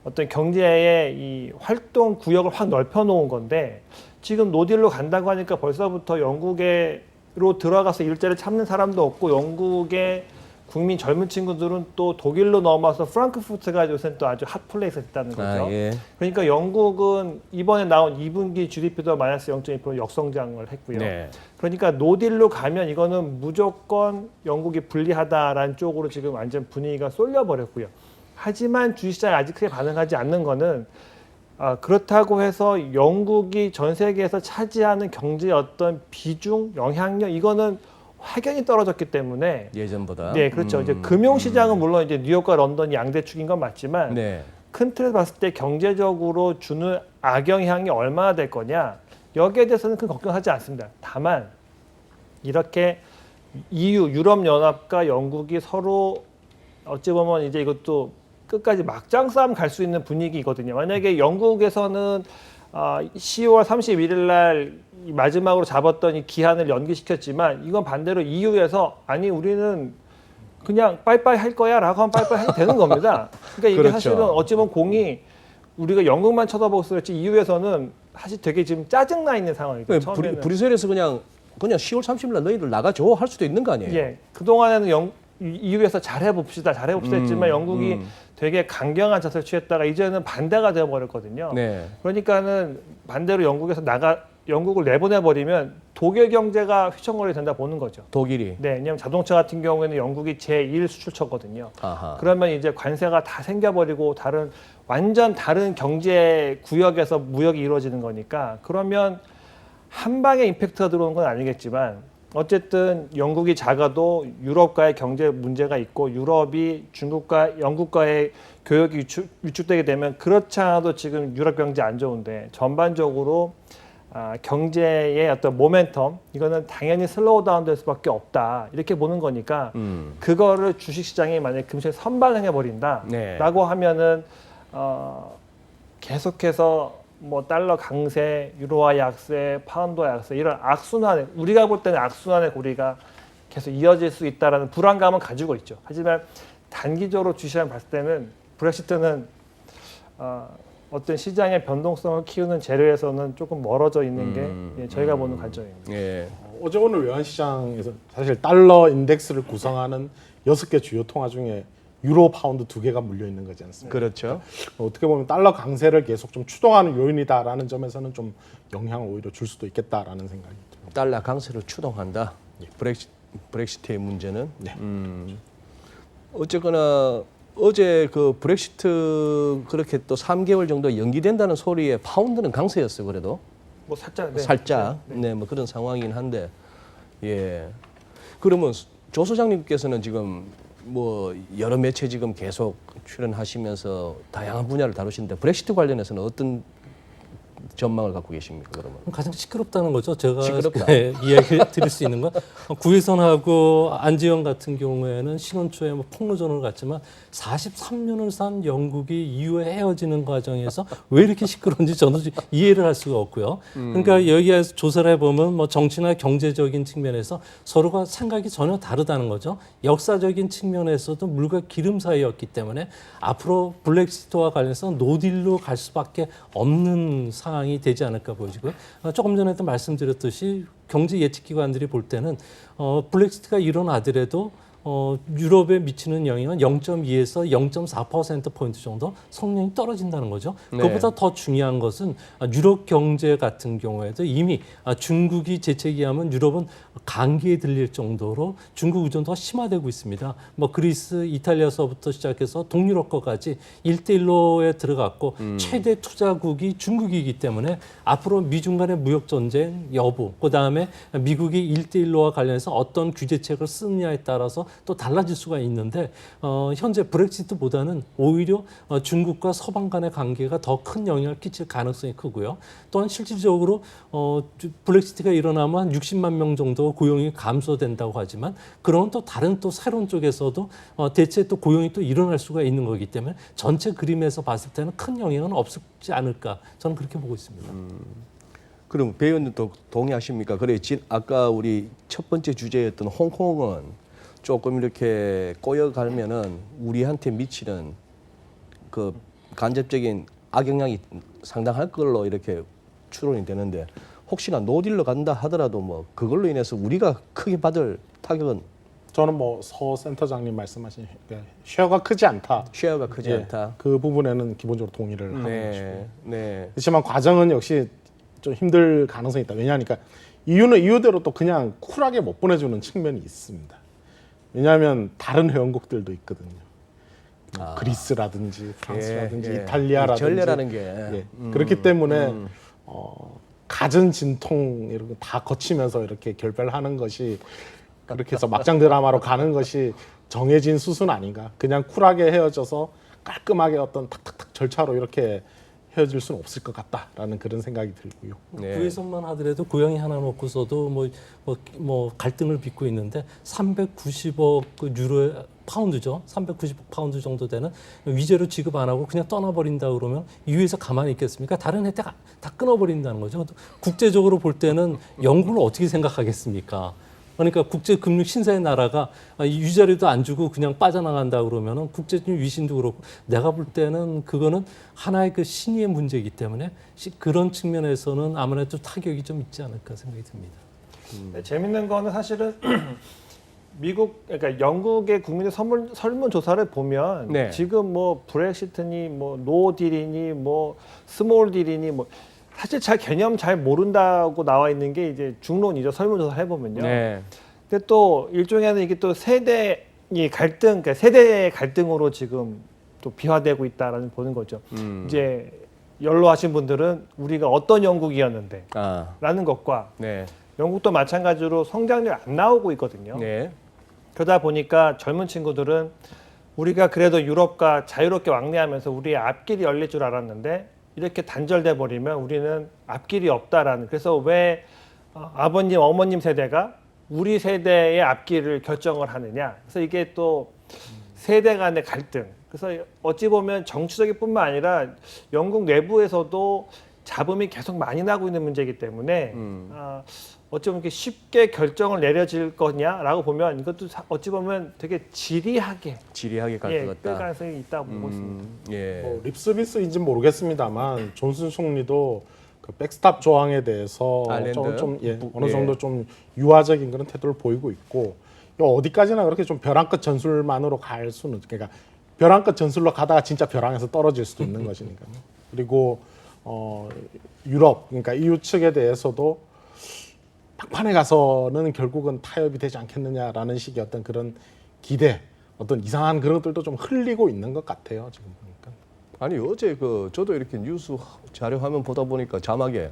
어떤 경제의 이 활동 구역을 확 넓혀 놓은 건데 지금 노딜로 간다고 하니까 벌써부터 영국으로 들어가서 일자리를 찾는 사람도 없고 영국의 국민 젊은 친구들은 또 독일로 넘어와서 프랑크푸르트가 요새 또 아주 핫플레이스가 됐다는 거죠. 아, 예. 그러니까 영국은 이번에 나온 2분기 GDP도 마이너스 0.2% 역성장을 했고요. 네. 그러니까 노딜로 가면 이거는 무조건 영국이 불리하다라는 쪽으로 지금 완전 분위기가 쏠려버렸고요. 하지만 주식시장이 아직 크게 반응하지 않는 거는 그렇다고 해서 영국이 전 세계에서 차지하는 경제의 어떤 비중, 영향력 이거는 확연히 떨어졌기 때문에 예전보다. 네, 그렇죠. 이제 금융시장은 물론 이제 뉴욕과 런던이 양대축인 건 맞지만 네. 큰 틀에서 봤을 때 경제적으로 주는 악영향이 얼마나 될 거냐 여기에 대해서는 큰 걱정하지 않습니다. 다만 이렇게 EU 유럽연합과 영국이 서로 어찌 보면 이제 이것도 끝까지 막장 싸움 갈 수 있는 분위기거든요. 만약에 영국에서는 10월 31일 날 마지막으로 잡았던 이 기한을 연기시켰지만 이건 반대로 EU에서 아니 우리는 그냥 빠이빠이 할 거야 라고 하면 빠이빠이 해도 되는 겁니다. 그러니까 이게 그렇죠. 사실은 어찌 보면 공이 우리가 영국만 쳐다보고 있었지 EU에서는 사실 되게 지금 짜증나 있는 상황이죠. 처음에는. 브뤼셀에서 그냥 10월 30일 날 너희들 나가줘 할 수도 있는 거 아니에요? 예, 그동안에는 EU에서 잘해봅시다 했지만 영국이 되게 강경한 자세를 취했다가 이제는 반대가 되어버렸거든요. 네. 그러니까는 반대로 영국을 내보내버리면 독일 경제가 휘청거리게 된다 보는 거죠. 독일이. 네, 왜냐하면 자동차 같은 경우에는 영국이 제1 수출처거든요. 아하. 그러면 이제 관세가 다 생겨버리고 완전 다른 경제 구역에서 무역이 이루어지는 거니까 그러면 한 방에 임팩트가 들어오는 건 아니겠지만 어쨌든 영국이 작아도 유럽과의 경제 문제가 있고 유럽이 중국과 영국과의 교역이 위축되게 되면 그렇지 않아도 지금 유럽 경제 안 좋은데 전반적으로 경제의 어떤 모멘텀 이거는 당연히 슬로우 다운 될 수밖에 없다 이렇게 보는 거니까 그거를 주식시장이 만약에 금시에 선반영해 버린다라고 네. 하면은 계속해서 뭐 달러 강세, 유로화 약세, 파운드 약세 이런 악순환 우리가 볼 때는 악순환의 고리가 계속 이어질 수 있다라는 불안감은 가지고 있죠. 하지만 단기적으로 주시장 봤을 때는 브렉시트는 어떤 시장의 변동성을 키우는 재료에서는 조금 멀어져 있는 게 저희가 보는 관점입니다. 예. 어제 오늘 외환시장에서 사실 달러 인덱스를 구성하는 6개 주요 통화 중에 유로, 파운드 2개가 물려 있는 거지 않습니까? 그렇죠. 어떻게 보면 달러 강세를 계속 좀 추동하는 요인이다라는 점에서는 좀 영향을 오히려 줄 수도 있겠다라는 생각이 듭니다. 달러 강세를 추동한다. 브렉시트의 문제는. 네. 어쨌거나 어제 그 브렉시트 그렇게 또 3개월 정도 연기된다는 소리에 파운드는 강세였어요. 그래도 뭐 살짝 살짝 뭐 그런 상황이긴 한데 예. 그러면 조 소장님께서는 지금 뭐 여러 매체 지금 계속 출연하시면서 다양한 분야를 다루시는데 브렉시트 관련해서는 어떤 전망을 갖고 계십니까? 그러면 가장 시끄럽다는 거죠. 제가 시끄럽다. 이야기 드릴 수 있는 건 구혜선하고 안지영 같은 경우에는 신혼초에 뭐 폭로전을 갔지만 43년을 산 영국이 이후에 헤어지는 과정에서 왜 이렇게 시끄러운지 저는 이해를 할 수가 없고요. 그러니까 여기에서 조사를 해보면 뭐 정치나 경제적인 측면에서 서로가 생각이 전혀 다르다는 거죠. 역사적인 측면에서도 물과 기름 사이였기 때문에 앞으로 브렉시트와 관련해서 노딜로 갈 수밖에 없는 상황이 되지 않을까 보이고요. 조금 전에도 말씀드렸듯이 경제 예측기관들이 볼 때는 브렉시트가 일어나더라도 유럽에 미치는 영향은 0.2에서 0.4%포인트 정도 성능이 떨어진다는 거죠. 네. 그것보다 더 중요한 것은 유럽 경제 같은 경우에도 이미 중국이 재채기하면 유럽은 감기에 들릴 정도로 중국 의존도가 심화되고 있습니다. 뭐 그리스, 이탈리아서부터 시작해서 동유럽 거까지 1대1로에 들어갔고 최대 투자국이 중국이기 때문에 앞으로 미중 간의 무역 전쟁 여부, 그다음에 미국이 1대1로와 관련해서 어떤 규제책을 쓰느냐에 따라서 또 달라질 수가 있는데 현재 브렉시트보다는 오히려 중국과 서방 간의 관계가 더 큰 영향을 끼칠 가능성이 크고요. 또한 실질적으로 브렉시트가 일어나면 한 60만 명 정도 고용이 감소된다고 하지만 그런 또 다른 또 새로운 쪽에서도 대체 또 고용이 또 일어날 수가 있는 거기 때문에 전체 그림에서 봤을 때는 큰 영향은 없지 않을까 저는 그렇게 보고 있습니다. 그럼 배 의원님도 동의하십니까? 그래 아까 우리 첫 번째 주제였던 홍콩은 조금 이렇게 꼬여가면은 우리한테 미치는 그 간접적인 악영향이 상당할 걸로 이렇게 추론이 되는데 혹시나 노딜로 간다 하더라도 뭐 그걸로 인해서 우리가 크게 받을 타격은 저는 뭐 서 센터장님 말씀하신 쉐어가 크지 않다. 쉐어가 크지 않다. 그 부분에는 기본적으로 동의를 하고 싶고요. 네, 네. 그렇지만 과정은 역시 좀 힘들 가능성이 있다. 왜냐하니까 이유는 이유대로 또 그냥 쿨하게 못 보내주는 측면이 있습니다. 왜냐하면 다른 회원국들도 있거든요. 그리스라든지 프랑스라든지 이탈리아라든지 전례라는 게 그렇기 때문에 갖은 진통 이런 거 다 거치면서 이렇게 결별을 하는 것이 그렇게 해서 막장 드라마로 가는 것이 정해진 수순 아닌가. 그냥 쿨하게 헤어져서 깔끔하게 어떤 탁탁탁 절차로 이렇게 헤어질 수는 없을 것 같다라는 그런 생각이 들고요. 네. 구에서만 하더라도 고양이 하나 놓고서도 뭐 갈등을 빚고 있는데 390억 그 유로 파운드죠. 390억 파운드 정도 되는 위제로 지급 안 하고 그냥 떠나버린다 그러면 EU에서 가만히 있겠습니까? 다른 혜택 다 끊어버린다는 거죠. 국제적으로 볼 때는 영국을 어떻게 생각하겠습니까? 그러니까 국제금융 신사의 나라가 위자료도 안 주고 그냥 빠져나간다 그러면은 국제적인 위신도 그렇고 내가 볼 때는 그거는 하나의 그 신의의 문제이기 때문에 그런 측면에서는 아무래도 타격이 좀 있지 않을까 생각이 듭니다. 네, 재밌는 거는 사실은 그러니까 영국의 국민의 설문조사를 보면 네. 지금 뭐 브렉시트니 뭐 노딜이니 뭐 스몰딜이니 뭐 사실 잘 개념 잘 모른다고 나와 있는 게 이제 중론이죠. 설문조사 해보면요. 네. 근데 또 일종에는 이게 또 세대의 갈등, 그러니까 세대의 갈등으로 지금 또 비화되고 있다라는 보는 거죠. 이제 연로하신 분들은 우리가 어떤 영국이었는데 라는 것과 네. 영국도 마찬가지로 성장률이 안 나오고 있거든요. 네. 그러다 보니까 젊은 친구들은 우리가 그래도 유럽과 자유롭게 왕래하면서 우리의 앞길이 열릴 줄 알았는데 이렇게 단절돼 버리면 우리는 앞길이 없다라는. 그래서 왜 아버님, 어머님 세대가 우리 세대의 앞길을 결정을 하느냐. 그래서 이게 또 세대 간의 갈등. 그래서 어찌 보면 정치적인 뿐만 아니라 영국 내부에서도 잡음이 계속 많이 나고 있는 문제이기 때문에 어찌 보면 이렇게 쉽게 결정을 내려질 거냐라고 보면 이것도 어찌 보면 되게 지리하게 갈 것 끌 같다. 가능성이 있다고 보고 있습니다. 예. 뭐 립서비스인지는 모르겠습니다만 존슨 총리도 그 백스탑 조항에 대해서 아일랜드? 어느 정도 좀 유화적인 그런 태도를 보이고 있고 이거 어디까지나 그렇게 좀 벼랑 끝 전술만으로 갈 수는 그러니까 벼랑 끝 전술로 가다가 진짜 벼랑에서 떨어질 수도 있는 것이니까요. 그리고 유럽 그러니까 EU 측에 대해서도 막판에 가서는 결국은 타협이 되지 않겠느냐라는 식의 어떤 그런 기대, 어떤 이상한 그런 것들도 좀 흘리고 있는 것 같아요. 지금 보니까. 아니 어제 저도 이렇게 뉴스 자료 화면 보다 보니까 자막에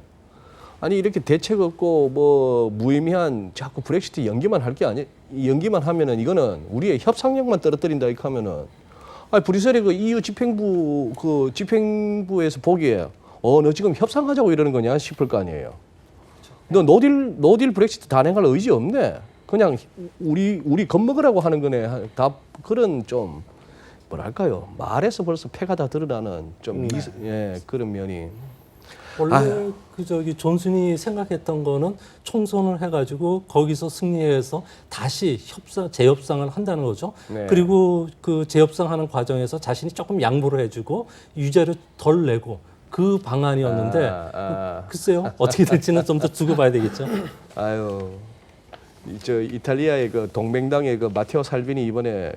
아니 이렇게 대책 없고 뭐 무의미한 자꾸 브렉시트 연기만 할 게 아니 연기만 하면은 이거는 우리의 협상력만 떨어뜨린다 이렇게 하면은 아니 브뤼셀의 그 EU 집행부에서 보기에 너 지금 협상하자고 이러는 거냐 싶을 거 아니에요. 너 노딜 브렉시트 단행할 의지 없네. 그냥 우리 겁먹으라고 하는 거네. 다 그런 좀 뭐랄까요. 말에서 벌써 패가 다 드러나는 좀 그런 면이. 원래 존슨이 생각했던 거는 총선을 해가지고 거기서 승리해서 다시 재협상을 한다는 거죠. 네. 그리고 그 재협상하는 과정에서 자신이 조금 양보를 해주고 유죄를 덜 내고 그 방안이었는데 글쎄요 어떻게 될지는 좀 더 두고 봐야 되겠죠. 아유, 이탈리아의 그 동맹당의 그 마테오 살비니 이번에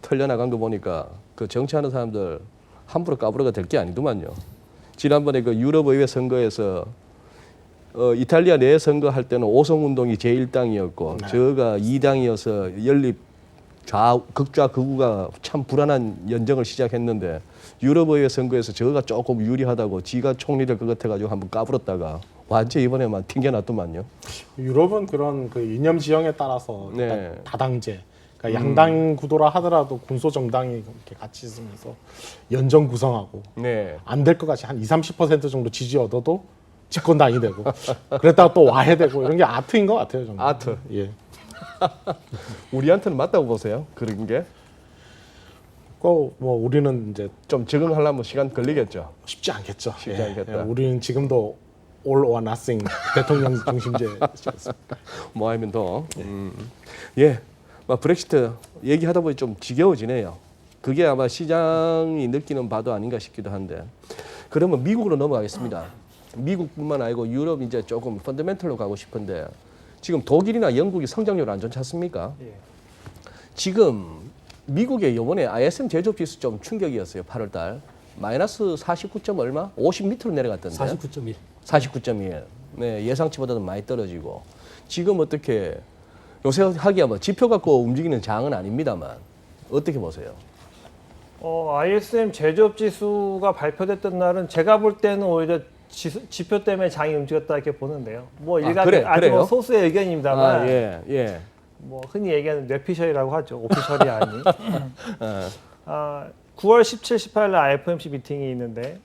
털려나간 거 보니까 그 정치하는 사람들 함부로 까부러가 될 게 아니더만요. 지난번에 그 유럽의회 선거에서 이탈리아 내 선거할 때는 오성운동이 제1당이었고 저가 2당이어서 연립 극좌 극우가 참 불안한 연정을 시작했는데 유럽의회 선거에서 저가 조금 유리하다고 지가 총리 될 것 같아가지고 한번 까불었다가 완전 이번에만 튕겨놨더만요. 유럽은 그런 그 이념 지형에 따라서 네. 다당제, 그러니까 양당 구도라 하더라도 군소 정당이 이렇게 같이 있으면서 연정 구성하고 네. 안 될 것 같이 한 20-30% 정도 지지 얻어도 집권당이 되고 그랬다가 또 와해되고 이런 게 아트인 것 같아요. 정말. 아트. 예. 우리한테는 맞다고 보세요? 그런 게? 뭐 우리는 이제 좀 적응하려면 시간 걸리겠죠. 쉽지 않겠죠. 쉽지 않겠다. 예, 우리는 지금도 all or nothing 대통령 중심제. 뭐 하면 더. 예. 브렉시트 얘기하다 보니 좀 지겨워지네요. 그게 아마 시장이 느끼는 바도 아닌가 싶기도 한데. 그러면 미국으로 넘어가겠습니다. 미국뿐만 아니고 유럽 이제 조금 펀더멘털로 가고 싶은데 지금 독일이나 영국이 성장률 안 좋지 않습니까? 예. 지금 미국의 이번에 ISM 제조업 지수 좀 충격이었어요. 8월 달. 마이너스 49점 얼마? 50 밑으로 내려갔던데. 49.1. 49.1. 네, 예상치보다도 많이 떨어지고. 지금 어떻게 요새 하기야 뭐 지표 갖고 움직이는 장은 아닙니다만 어떻게 보세요? ISM 제조업 지수가 발표됐던 날은 제가 볼 때는 오히려 지표 때문에 장이 움직였다 이렇게 보는데요. 뭐 일각 아주 그래요? 뭐 소수의 의견입니다만 예. 뭐 흔히 얘기하는 뇌피셜이라고 하죠. 오피셜이 아닌. 9월 17, 18일 날 FOMC 미팅이 있는데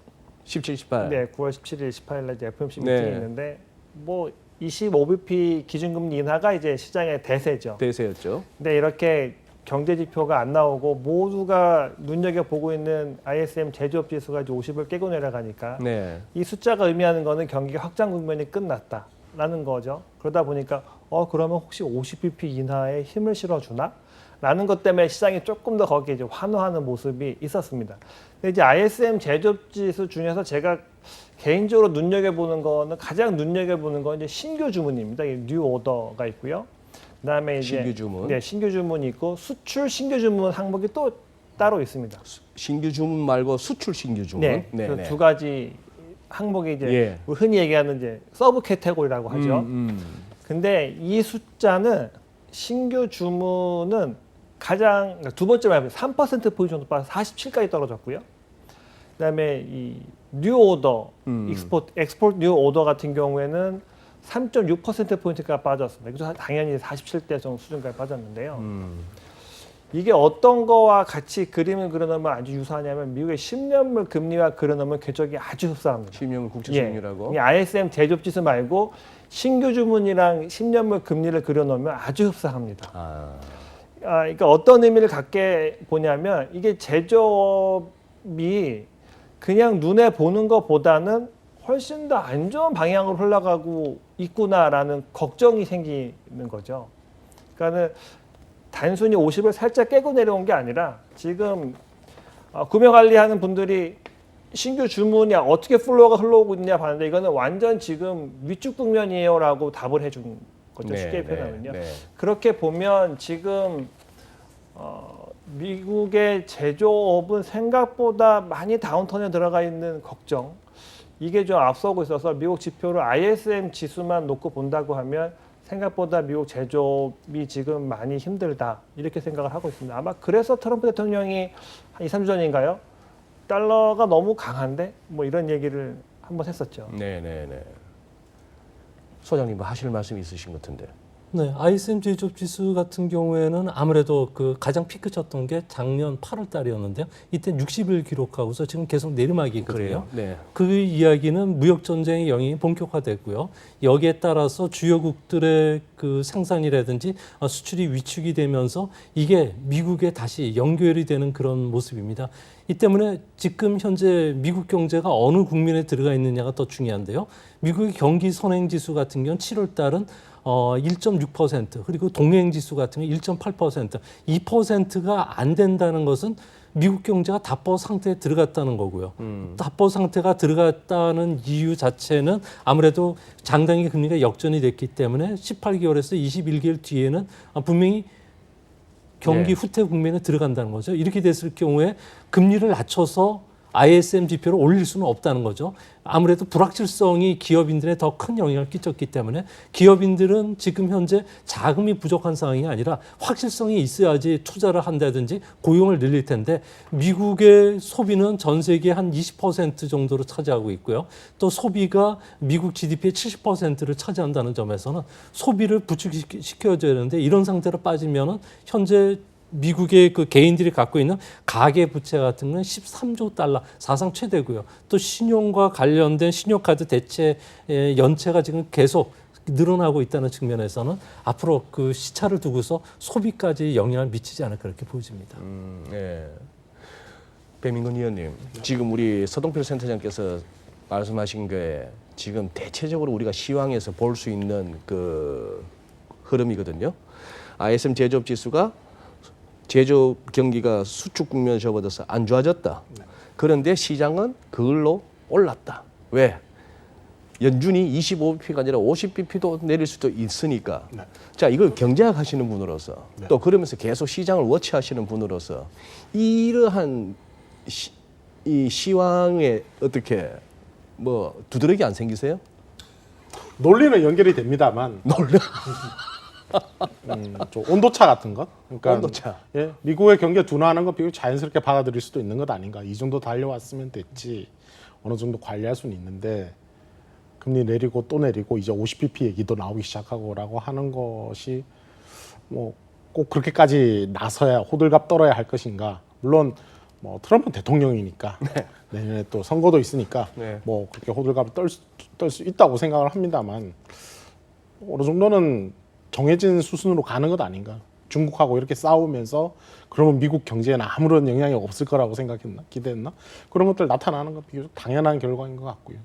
17, 18. 네, 9월 17일, 18일 날 이제 FOMC 네. 미팅이 있는데 뭐 25bp 기준금리 인하가 이제 시장의 대세죠. 대세였죠. 근데 이렇게 경제 지표가 안 나오고 모두가 눈여겨 보고 있는 ISM 제조업 지수가 이제 50을 깨고 내려가니까 네. 이 숫자가 의미하는 거는 경기 확장 국면이 끝났다라는 거죠. 그러다 보니까 그러면 혹시 50bp 인하에 힘을 실어주나? 라는 것 때문에 시장이 조금 더 거기에 이제 환호하는 모습이 있었습니다. 근데 이제 ISM 제조업 지수 중에서 제가 개인적으로 눈여겨보는 거는 가장 눈여겨보는 건 이제 신규 주문입니다. 뉴 오더가 있고요. 그다음에 이제 신규 주문. 네, 신규 주문이 있고 수출 신규 주문 항목이 또 따로 있습니다. 신규 주문 말고 수출 신규 주문. 네, 그 두 가지 항목이 이제 예. 흔히 얘기하는 이제 서브 캐테고리라고 하죠. 근데 이 숫자는 신규 주문은 가장 그러니까 두 번째 말고 3% 포인트 정도 빠져 47까지 떨어졌고요. 그다음에 이 뉴 오더, 엑스포트 뉴 오더 같은 경우에는 3.6% 포인트가 빠졌습니다. 그래서 당연히 47대 정도 수준까지 빠졌는데요. 이게 어떤 거와 같이 그림을 그려놓으면 아주 유사하냐면 미국의 10년물 금리와 그려놓으면 궤적이 아주 흡사합니다. 10년 국채수익률하고. 이 ISM 제조업 지수 말고 신규 주문이랑 10년물 금리를 그려놓으면 아주 흡사합니다. 그러니까 어떤 의미를 갖게 보냐면 이게 제조업이 그냥 눈에 보는 것보다는 훨씬 더 안 좋은 방향으로 흘러가고 있구나라는 걱정이 생기는 거죠. 그러니까는 단순히 50을 살짝 깨고 내려온 게 아니라 지금 구매 관리하는 분들이 신규 주문이 어떻게 플로어가 흘러오고 있느냐 봤는데 이거는 완전 지금 위축 국면이에요라고 답을 해준 거죠. 쉽게 표현하면요. 그렇게 보면 지금 미국의 제조업은 생각보다 많이 다운턴에 들어가 있는 걱정 이게 좀 앞서고 있어서 미국 지표를 ISM 지수만 놓고 본다고 하면 생각보다 미국 제조업이 지금 많이 힘들다 이렇게 생각을 하고 있습니다. 아마 그래서 트럼프 대통령이 한 2, 3주 전인가요? 달러가 너무 강한데 뭐 이런 얘기를 한번 했었죠. 네네네. 소장님 뭐 하실 말씀 있으신 것 같은데. 네, ISM 제조업 지수 같은 경우에는 아무래도 그 가장 피크 쳤던 게 작년 8월 달이었는데요. 이때 60을 기록하고서 지금 계속 내리막이거든요. 네. 그 이야기는 무역 전쟁의 영향이 본격화됐고요. 여기에 따라서 주요국들의 그 생산이라든지 수출이 위축이 되면서 이게 미국에 다시 연결이 되는 그런 모습입니다. 이 때문에 지금 현재 미국 경제가 어느 국면에 들어가 있느냐가 더 중요한데요. 미국의 경기 선행 지수 같은 경우는 7월 달은 1.6% 그리고 동행 지수 같은 경우 1.8% 2%가 안 된다는 것은 미국 경제가 답보 상태에 들어갔다는 거고요. 답보 상태가 들어갔다는 이유 자체는 아무래도 장단기 금리가 역전이 됐기 때문에 18개월에서 21개월 뒤에는 분명히 경기 후퇴 국면에 들어간다는 거죠. 이렇게 됐을 경우에 금리를 낮춰서 ISM 지표를 올릴 수는 없다는 거죠. 아무래도 불확실성이 기업인들에 더 큰 영향을 끼쳤기 때문에 기업인들은 지금 현재 자금이 부족한 상황이 아니라 확실성이 있어야지 투자를 한다든지 고용을 늘릴 텐데 미국의 소비는 전 세계 한 20% 정도로 차지하고 있고요. 또 소비가 미국 GDP의 70%를 차지한다는 점에서는 소비를 부축시켜줘야 되는데 이런 상태로 빠지면은 현재 미국의 그 개인들이 갖고 있는 가계 부채 같은 건 13조 달러 사상 최대고요. 또 신용과 관련된 신용카드 대체 연체가 지금 계속 늘어나고 있다는 측면에서는 앞으로 그 시차를 두고서 소비까지 영향을 미치지 않을까 그렇게 보여집니다. 네. 배민근 의원님, 지금 우리 서동필 센터장께서 말씀하신 게 지금 대체적으로 우리가 시황에서 볼 수 있는 그 흐름이거든요. ISM 제조업 지수가 제조업 경기가 수축 국면에 접어들어서 안 좋아졌다. 그런데 시장은 그걸로 올랐다. 왜? 연준이 25bp가 아니라 50bp도 내릴 수도 있으니까. 자, 이걸 경제학 하시는 분으로서 또 그러면서 계속 시장을 워치하시는 분으로서 이러한 이 시황에 어떻게 뭐 두드러기 안 생기세요? 논리는 연결이 됩니다만 놀라. 좀 온도차 같은 것. 그러니까 온도차. 예, 미국의 경기가 둔화하는 거 비교 자연스럽게 받아들일 수도 있는 것 아닌가. 이 정도 달려왔으면 됐지. 어느 정도 관리할 수는 있는데 금리 내리고 또 내리고 이제 50bp 얘기도 나오기 시작하고라고 하는 것이 뭐 꼭 그렇게까지 나서야 호들갑 떨어야 할 것인가? 물론 뭐 트럼프 대통령이니까 내년에 또 선거도 있으니까 네. 뭐 그렇게 호들갑을 떨 수 있다고 생각을 합니다만 어느 정도는 정해진 수순으로 가는 것 아닌가? 중국하고 이렇게 싸우면서 그러면 미국 경제에는 아무런 영향이 없을 거라고 생각했나? 기대했나? 그런 것들 나타나는 건 비교적 당연한 결과인 것 같고요.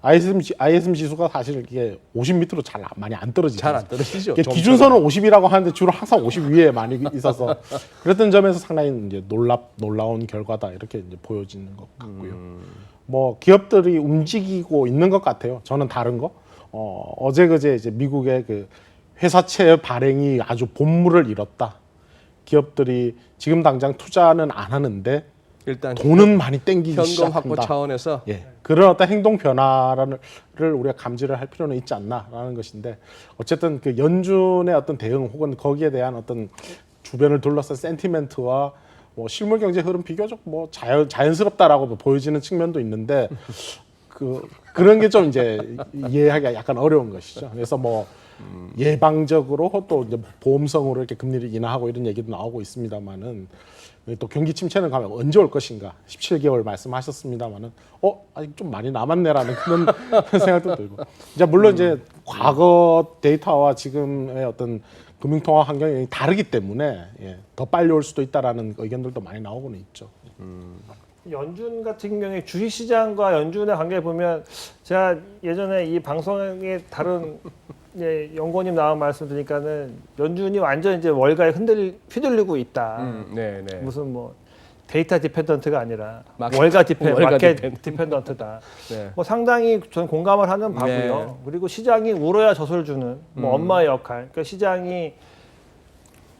ISM 지수가 사실 이게 50 밑으로 잘 많이 안 떨어지죠. 잘 안 떨어지죠. 이게 기준선은 50이라고 하는데 주로 항상 50 위에 많이 있어서 그랬던 점에서 상당히 이제 놀라운 결과다 이렇게 이제 보여지는 것 같고요. 뭐 기업들이 움직이고 있는 것 같아요. 저는 다른 거 어제 그제 이제 미국의 그 회사채 발행이 아주 본물을 잃었다. 기업들이 지금 당장 투자는 안 하는데 일단 돈은 많이 땡기기 현금 시작한다. 확보 차원에서 예, 그런 어떤 행동 변화를 우리가 감지를 할 필요는 있지 않나라는 것인데 어쨌든 그 연준의 어떤 대응 혹은 거기에 대한 어떤 주변을 둘러싼 센티멘트와 뭐 실물 경제 흐름 비교적 뭐 자연스럽다라고 보여지는 측면도 있는데 그런 게 좀 이제 이해하기가 약간 어려운 것이죠. 그래서 뭐 예방적으로 또 이제 보험성으로 이렇게 금리를 인하하고 이런 얘기도 나오고 있습니다만은 또 경기 침체는 가면 언제 올 것인가 17개월 말씀하셨습니다만은 아직 좀 많이 남았네라는 그런 생각도 들고 이제 물론 이제 과거 데이터와 지금의 어떤 금융통화 환경이 다르기 때문에 더 빨리 올 수도 있다라는 의견들도 많이 나오고는 있죠. 연준 같은 경우에 주식시장과 연준의 관계를 보면 제가 예전에 이 방송에 다른 연구원님 나온 말씀 드리니까는 연준이 완전 이제 월가에 휘둘리고 있다. 네. 무슨 뭐 데이터 디펜던트가 아니라 마켓 월가 마켓 디펜던트. 디펜던트다. 네. 뭐 상당히 저는 공감을 하는 바고요. 네. 그리고 시장이 울어야 젖을 주는 뭐 엄마의 역할. 그러니까 시장이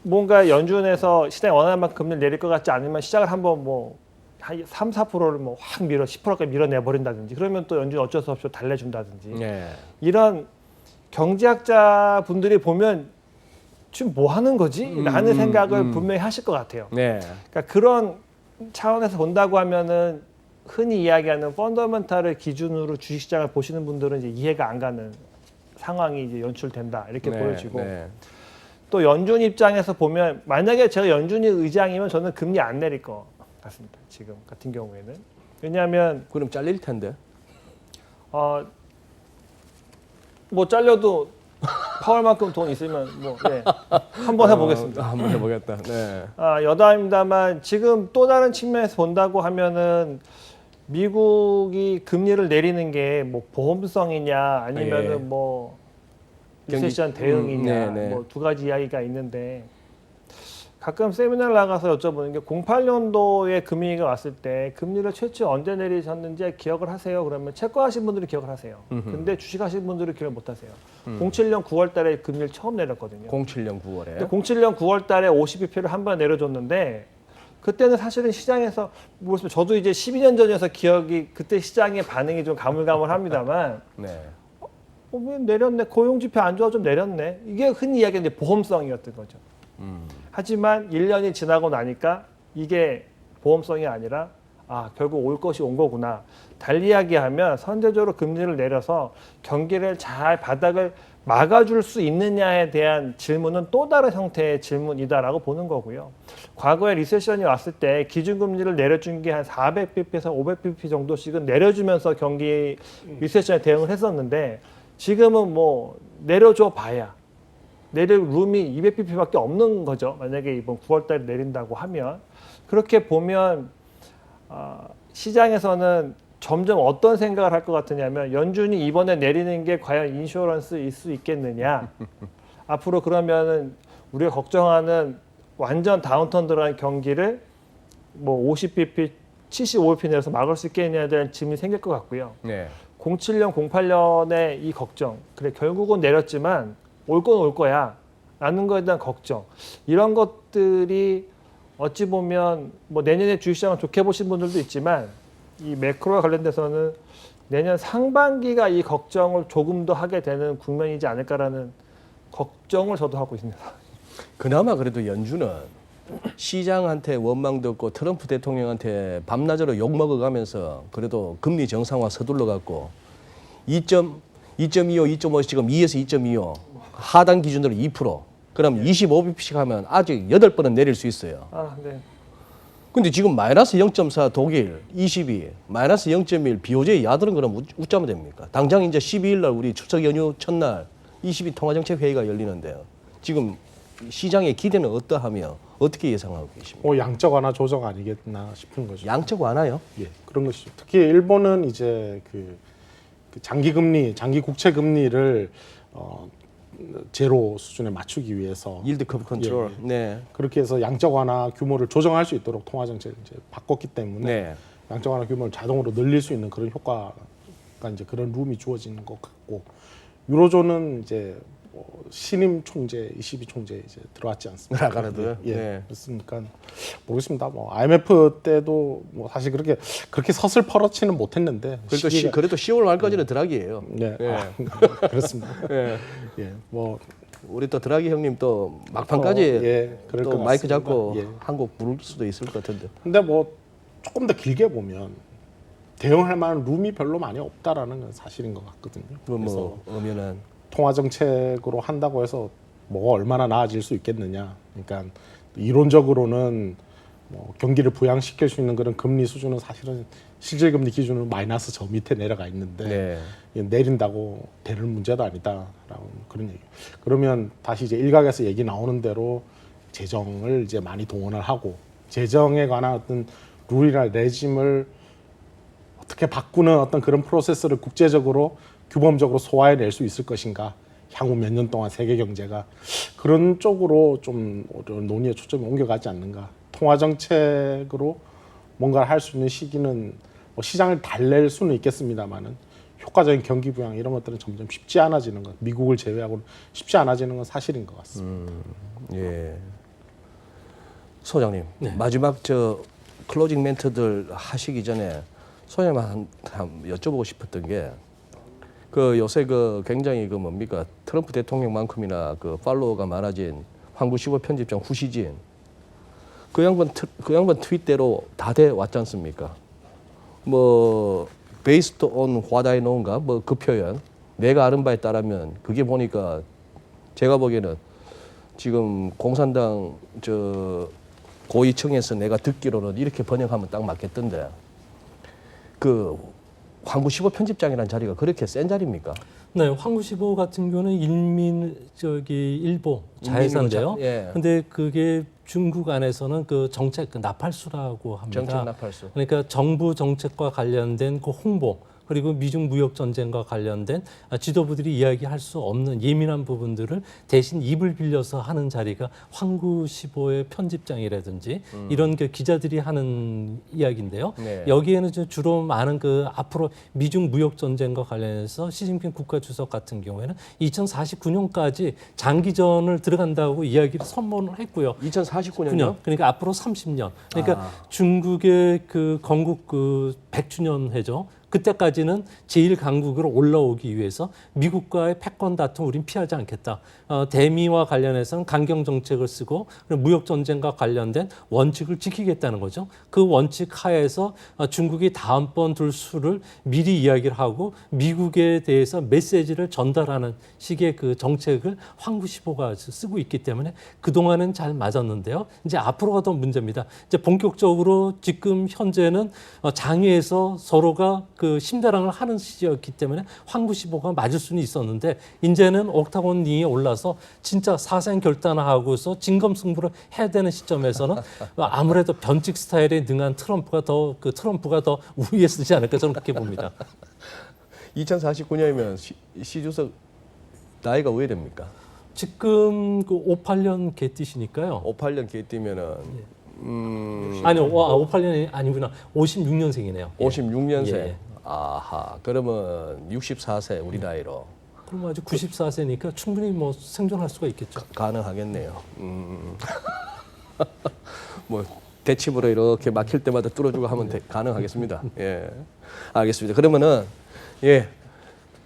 뭔가 연준에서 시장이 원하는 만큼 금리를 내릴 것 같지 않으면 시장을 한번 뭐 한 3, 4%를 뭐 확 10%까지 밀어내 버린다든지 그러면 또 연준이 어쩔 수 없이 달래준다든지 네. 이런 경제학자 분들이 보면 지금 뭐 하는 거지? 라는 생각을 분명히 하실 것 같아요. 네. 그러니까 그런 차원에서 본다고 하면은 흔히 이야기하는 펀더멘탈을 기준으로 주식시장을 보시는 분들은 이제 이해가 안 가는 상황이 이제 연출된다 이렇게 보여지고 또 연준 입장에서 보면 만약에 제가 연준이 의장이면 저는 금리 안 내릴 것 같습니다. 지금 같은 경우에는 왜냐하면 그럼 잘릴 텐데. 뭐 잘려도 파월만큼 돈 있으면 뭐 한번 해보겠습니다. 한번 해보겠다. 네. 여담입니다만 지금 또 다른 측면에서 본다고 하면은 미국이 금리를 내리는 게 뭐 보험성이냐 아니면은 뭐 리세션 대응이냐 뭐 두 가지 이야기가 있는데 가끔 세미나를 나가서 여쭤보는 게 08년도에 금리가 왔을 때 금리를 최초 언제 내리셨는지 기억을 하세요? 그러면 채권하신 분들이 기억을 하세요. 근데 주식하신 분들은 기억을 못 하세요. 07년 9월 달에 금리를 처음 내렸거든요. 07년 9월에. 근데 07년 9월 달에 50bp를 한 번 내려줬는데 그때는 사실은 시장에서 모르겠어요. 저도 이제 12년 전이어서 기억이 그때 시장의 반응이 좀 가물가물합니다만 네. 왜 내렸네. 고용지표 안 좋아 좀 내렸네. 이게 흔히 이야기하는 보험성이었던 거죠. 하지만 1년이 지나고 나니까 이게 보험성이 아니라 결국 올 것이 온 거구나. 달리 이야기하면 선제적으로 금리를 내려서 경기를 잘 바닥을 막아줄 수 있느냐에 대한 질문은 또 다른 형태의 질문이다라고 보는 거고요. 과거에 리세션이 왔을 때 기준금리를 내려준 게 한 400bp에서 500bp 정도씩은 내려주면서 경기 리세션에 대응을 했었는데 지금은 뭐 내려줘 봐야 내릴 룸이 200bp밖에 없는 거죠. 만약에 이번 9월 달에 내린다고 하면. 그렇게 보면 시장에서는 점점 어떤 생각을 할 것 같으냐면 연준이 이번에 내리는 게 과연 인슈어런스일 수 있겠느냐. 앞으로 그러면은 우리가 걱정하는 완전 다운턴 들어간 경기를 뭐 50bp, 75bp 내려서 막을 수 있겠느냐에 대한 질문이 생길 것 같고요. 네. 07년, 08년의 이 걱정. 그래 결국은 내렸지만 올 건 올 거야 라는 거에 대한 걱정 이런 것들이 어찌 보면 뭐 내년에 주식시장을 좋게 보신 분들도 있지만 이 매크로와 관련돼서는 내년 상반기가 이 걱정을 조금 더 하게 되는 국면이지 않을까라는 걱정을 저도 하고 있습니다. 그나마 그래도 연준은 시장한테 원망도 없고 트럼프 대통령한테 밤낮으로 욕먹어가면서 그래도 금리 정상화 서둘러 갖고 2.25, 2.5 지금 2에서 2.25 하단 기준으로 2% 그럼 25bp씩 하면 아직 8번은 내릴 수 있어요. 네. 근데 지금 마이너스 0.4 독일 22, 마이너스 0.1 BOJ 야들은 그럼 웃자면 됩니까? 당장 이제 12일 날 우리 추석 연휴 첫날 22 통화정책 회의가 열리는데요. 지금 시장의 기대는 어떠하며 어떻게 예상하고 계십니까? 양적 완화 조정 아니겠나 싶은 거죠. 양적 완화요? 예, 그런 것이죠. 특히 일본은 이제 그 장기 금리, 장기 국채 금리를 제로 수준에 맞추기 위해서 일드 커브 컨트롤. 예. 네. 그렇게 해서 양적 완화 규모를 조정할 수 있도록 통화 정책을 이제 바꿨기 때문에 네. 양적 완화 규모를 자동으로 늘릴 수 있는 그런 효과가 이제 그런 룸이 주어지는 것 같고, 유로존은 이제 신임 총재, 22 총재 이제 들어왔지 않습니까? 라가르드. 예, 네. 그렇습니까? 모르겠습니다. 뭐 IMF 때도 뭐 사실 그렇게 서슬퍼렇지는 못했는데 그래도 10월 말까지는 드라기예요. 네, 예. 그렇습니다. 예. 예, 뭐 우리 또 드라기 형님 또 막판까지 예, 그럴 또 것 마이크 같습니다. 잡고 예. 한곡 부를 수도 있을 것 같은데. 근데 뭐 조금 더 길게 보면 대응할 만한 룸이 별로 많이 없다라는 건 사실인 것 같거든요. 뭐 의미는 통화 정책으로 한다고 해서 뭐가 얼마나 나아질 수 있겠느냐. 그러니까 이론적으로는 뭐 경기를 부양시킬 수 있는 그런 금리 수준은 사실은 실질 금리 기준으로 마이너스 저 밑에 내려가 있는데 네. 내린다고 되는 문제도 아니다라고 그런 얘기. 그러면 다시 이제 일각에서 얘기 나오는 대로 재정을 이제 많이 동원을 하고 재정에 관한 어떤 룰이나 레짐을 어떻게 바꾸는 어떤 그런 프로세스를 국제적으로 규범적으로 소화해낼 수 있을 것인가, 향후 몇 년 동안 세계 경제가 그런 쪽으로 좀 논의의 초점이 옮겨가지 않는가. 통화 정책으로 뭔가를 할 수 있는 시기는 뭐 시장을 달랠 수는 있겠습니다만은 효과적인 경기 부양 이런 것들은 점점 쉽지 않아지는 것, 미국을 제외하고 쉽지 않아지는 건 사실인 것 같습니다. 예. 소장님, 네. 마지막 저 클로징 멘트들 하시기 전에 소장님한테 여쭤보고 싶었던 게 그 요새 그 굉장히 그 뭡니까 트럼프 대통령만큼이나 그 팔로워가 많아진 황구 15 편집장 후시진 그 양반 트윗대로 다 돼 왔지 않습니까? 뭐 based on what I know인가 뭐 그 표현 내가 아는 바에 따르면 그게 보니까 제가 보기에는 지금 공산당 저 고위층에서 내가 듣기로는 이렇게 번역하면 딱 맞겠던데 그 황구 15 편집장이라는 자리가 그렇게 센 자리입니까? 네, 황구15 같은 경우는 일보 자회사인데요. 예. 근데 그게 중국 안에서는 그 정책 그 나팔수라고 합니다. 정책 나팔수. 그러니까 정부 정책과 관련된 그 홍보 그리고 미중 무역 전쟁과 관련된 지도부들이 이야기할 수 없는 예민한 부분들을 대신 입을 빌려서 하는 자리가 황구15의 편집장이라든지 이런 그 기자들이 하는 이야기인데요. 네. 여기에는 주로 많은 그 앞으로 미중 무역 전쟁과 관련해서 시진핑 국가 주석 같은 경우에는 2049년까지 장기전을 들어간다고 이야기를 선언을 했고요. 2049년요? 그러니까 앞으로 30년. 그러니까 중국의 그 건국 그 100주년 해죠. 그때까지는 제1강국으로 올라오기 위해서 미국과의 패권 다툼 우린 피하지 않겠다. 대미와 관련해서는 강경 정책을 쓰고 무역 전쟁과 관련된 원칙을 지키겠다는 거죠. 그 원칙 하에서 중국이 다음번 둘 수를 미리 이야기를 하고 미국에 대해서 메시지를 전달하는 식의 그 정책을 황구15가 쓰고 있기 때문에 그동안은 잘 맞았는데요. 이제 앞으로가 더 문제입니다. 이제 본격적으로 지금 현재는 장외에서 서로가 그 심대랑을 하는 시기였기 때문에 황구15가 맞을 수는 있었는데 이제는 옥타곤 링에 올라서 진짜 사생 결단하고서 진검승부를 해야 되는 시점에서는 아무래도 변칙 스타일에 능한 트럼프가 더 우위에 쓰지 않을까 저는 그렇게 봅니다. 2049년이면 시 주석 나이가 왜 됩니까? 지금 그 58년 개띠시니까요. 58년 기회 뛰면은 아니요, 58년이 아니구나. 56년생이네요. 56년생. 예. 아하. 그러면 64세 우리 나이로 그럼 아직 94세니까 충분히 뭐 생존할 수가 있겠죠. 가능하겠네요. 뭐 대치부로 이렇게 막힐 때마다 뚫어주고 하면 가능하겠습니다. 예, 알겠습니다. 그러면은 예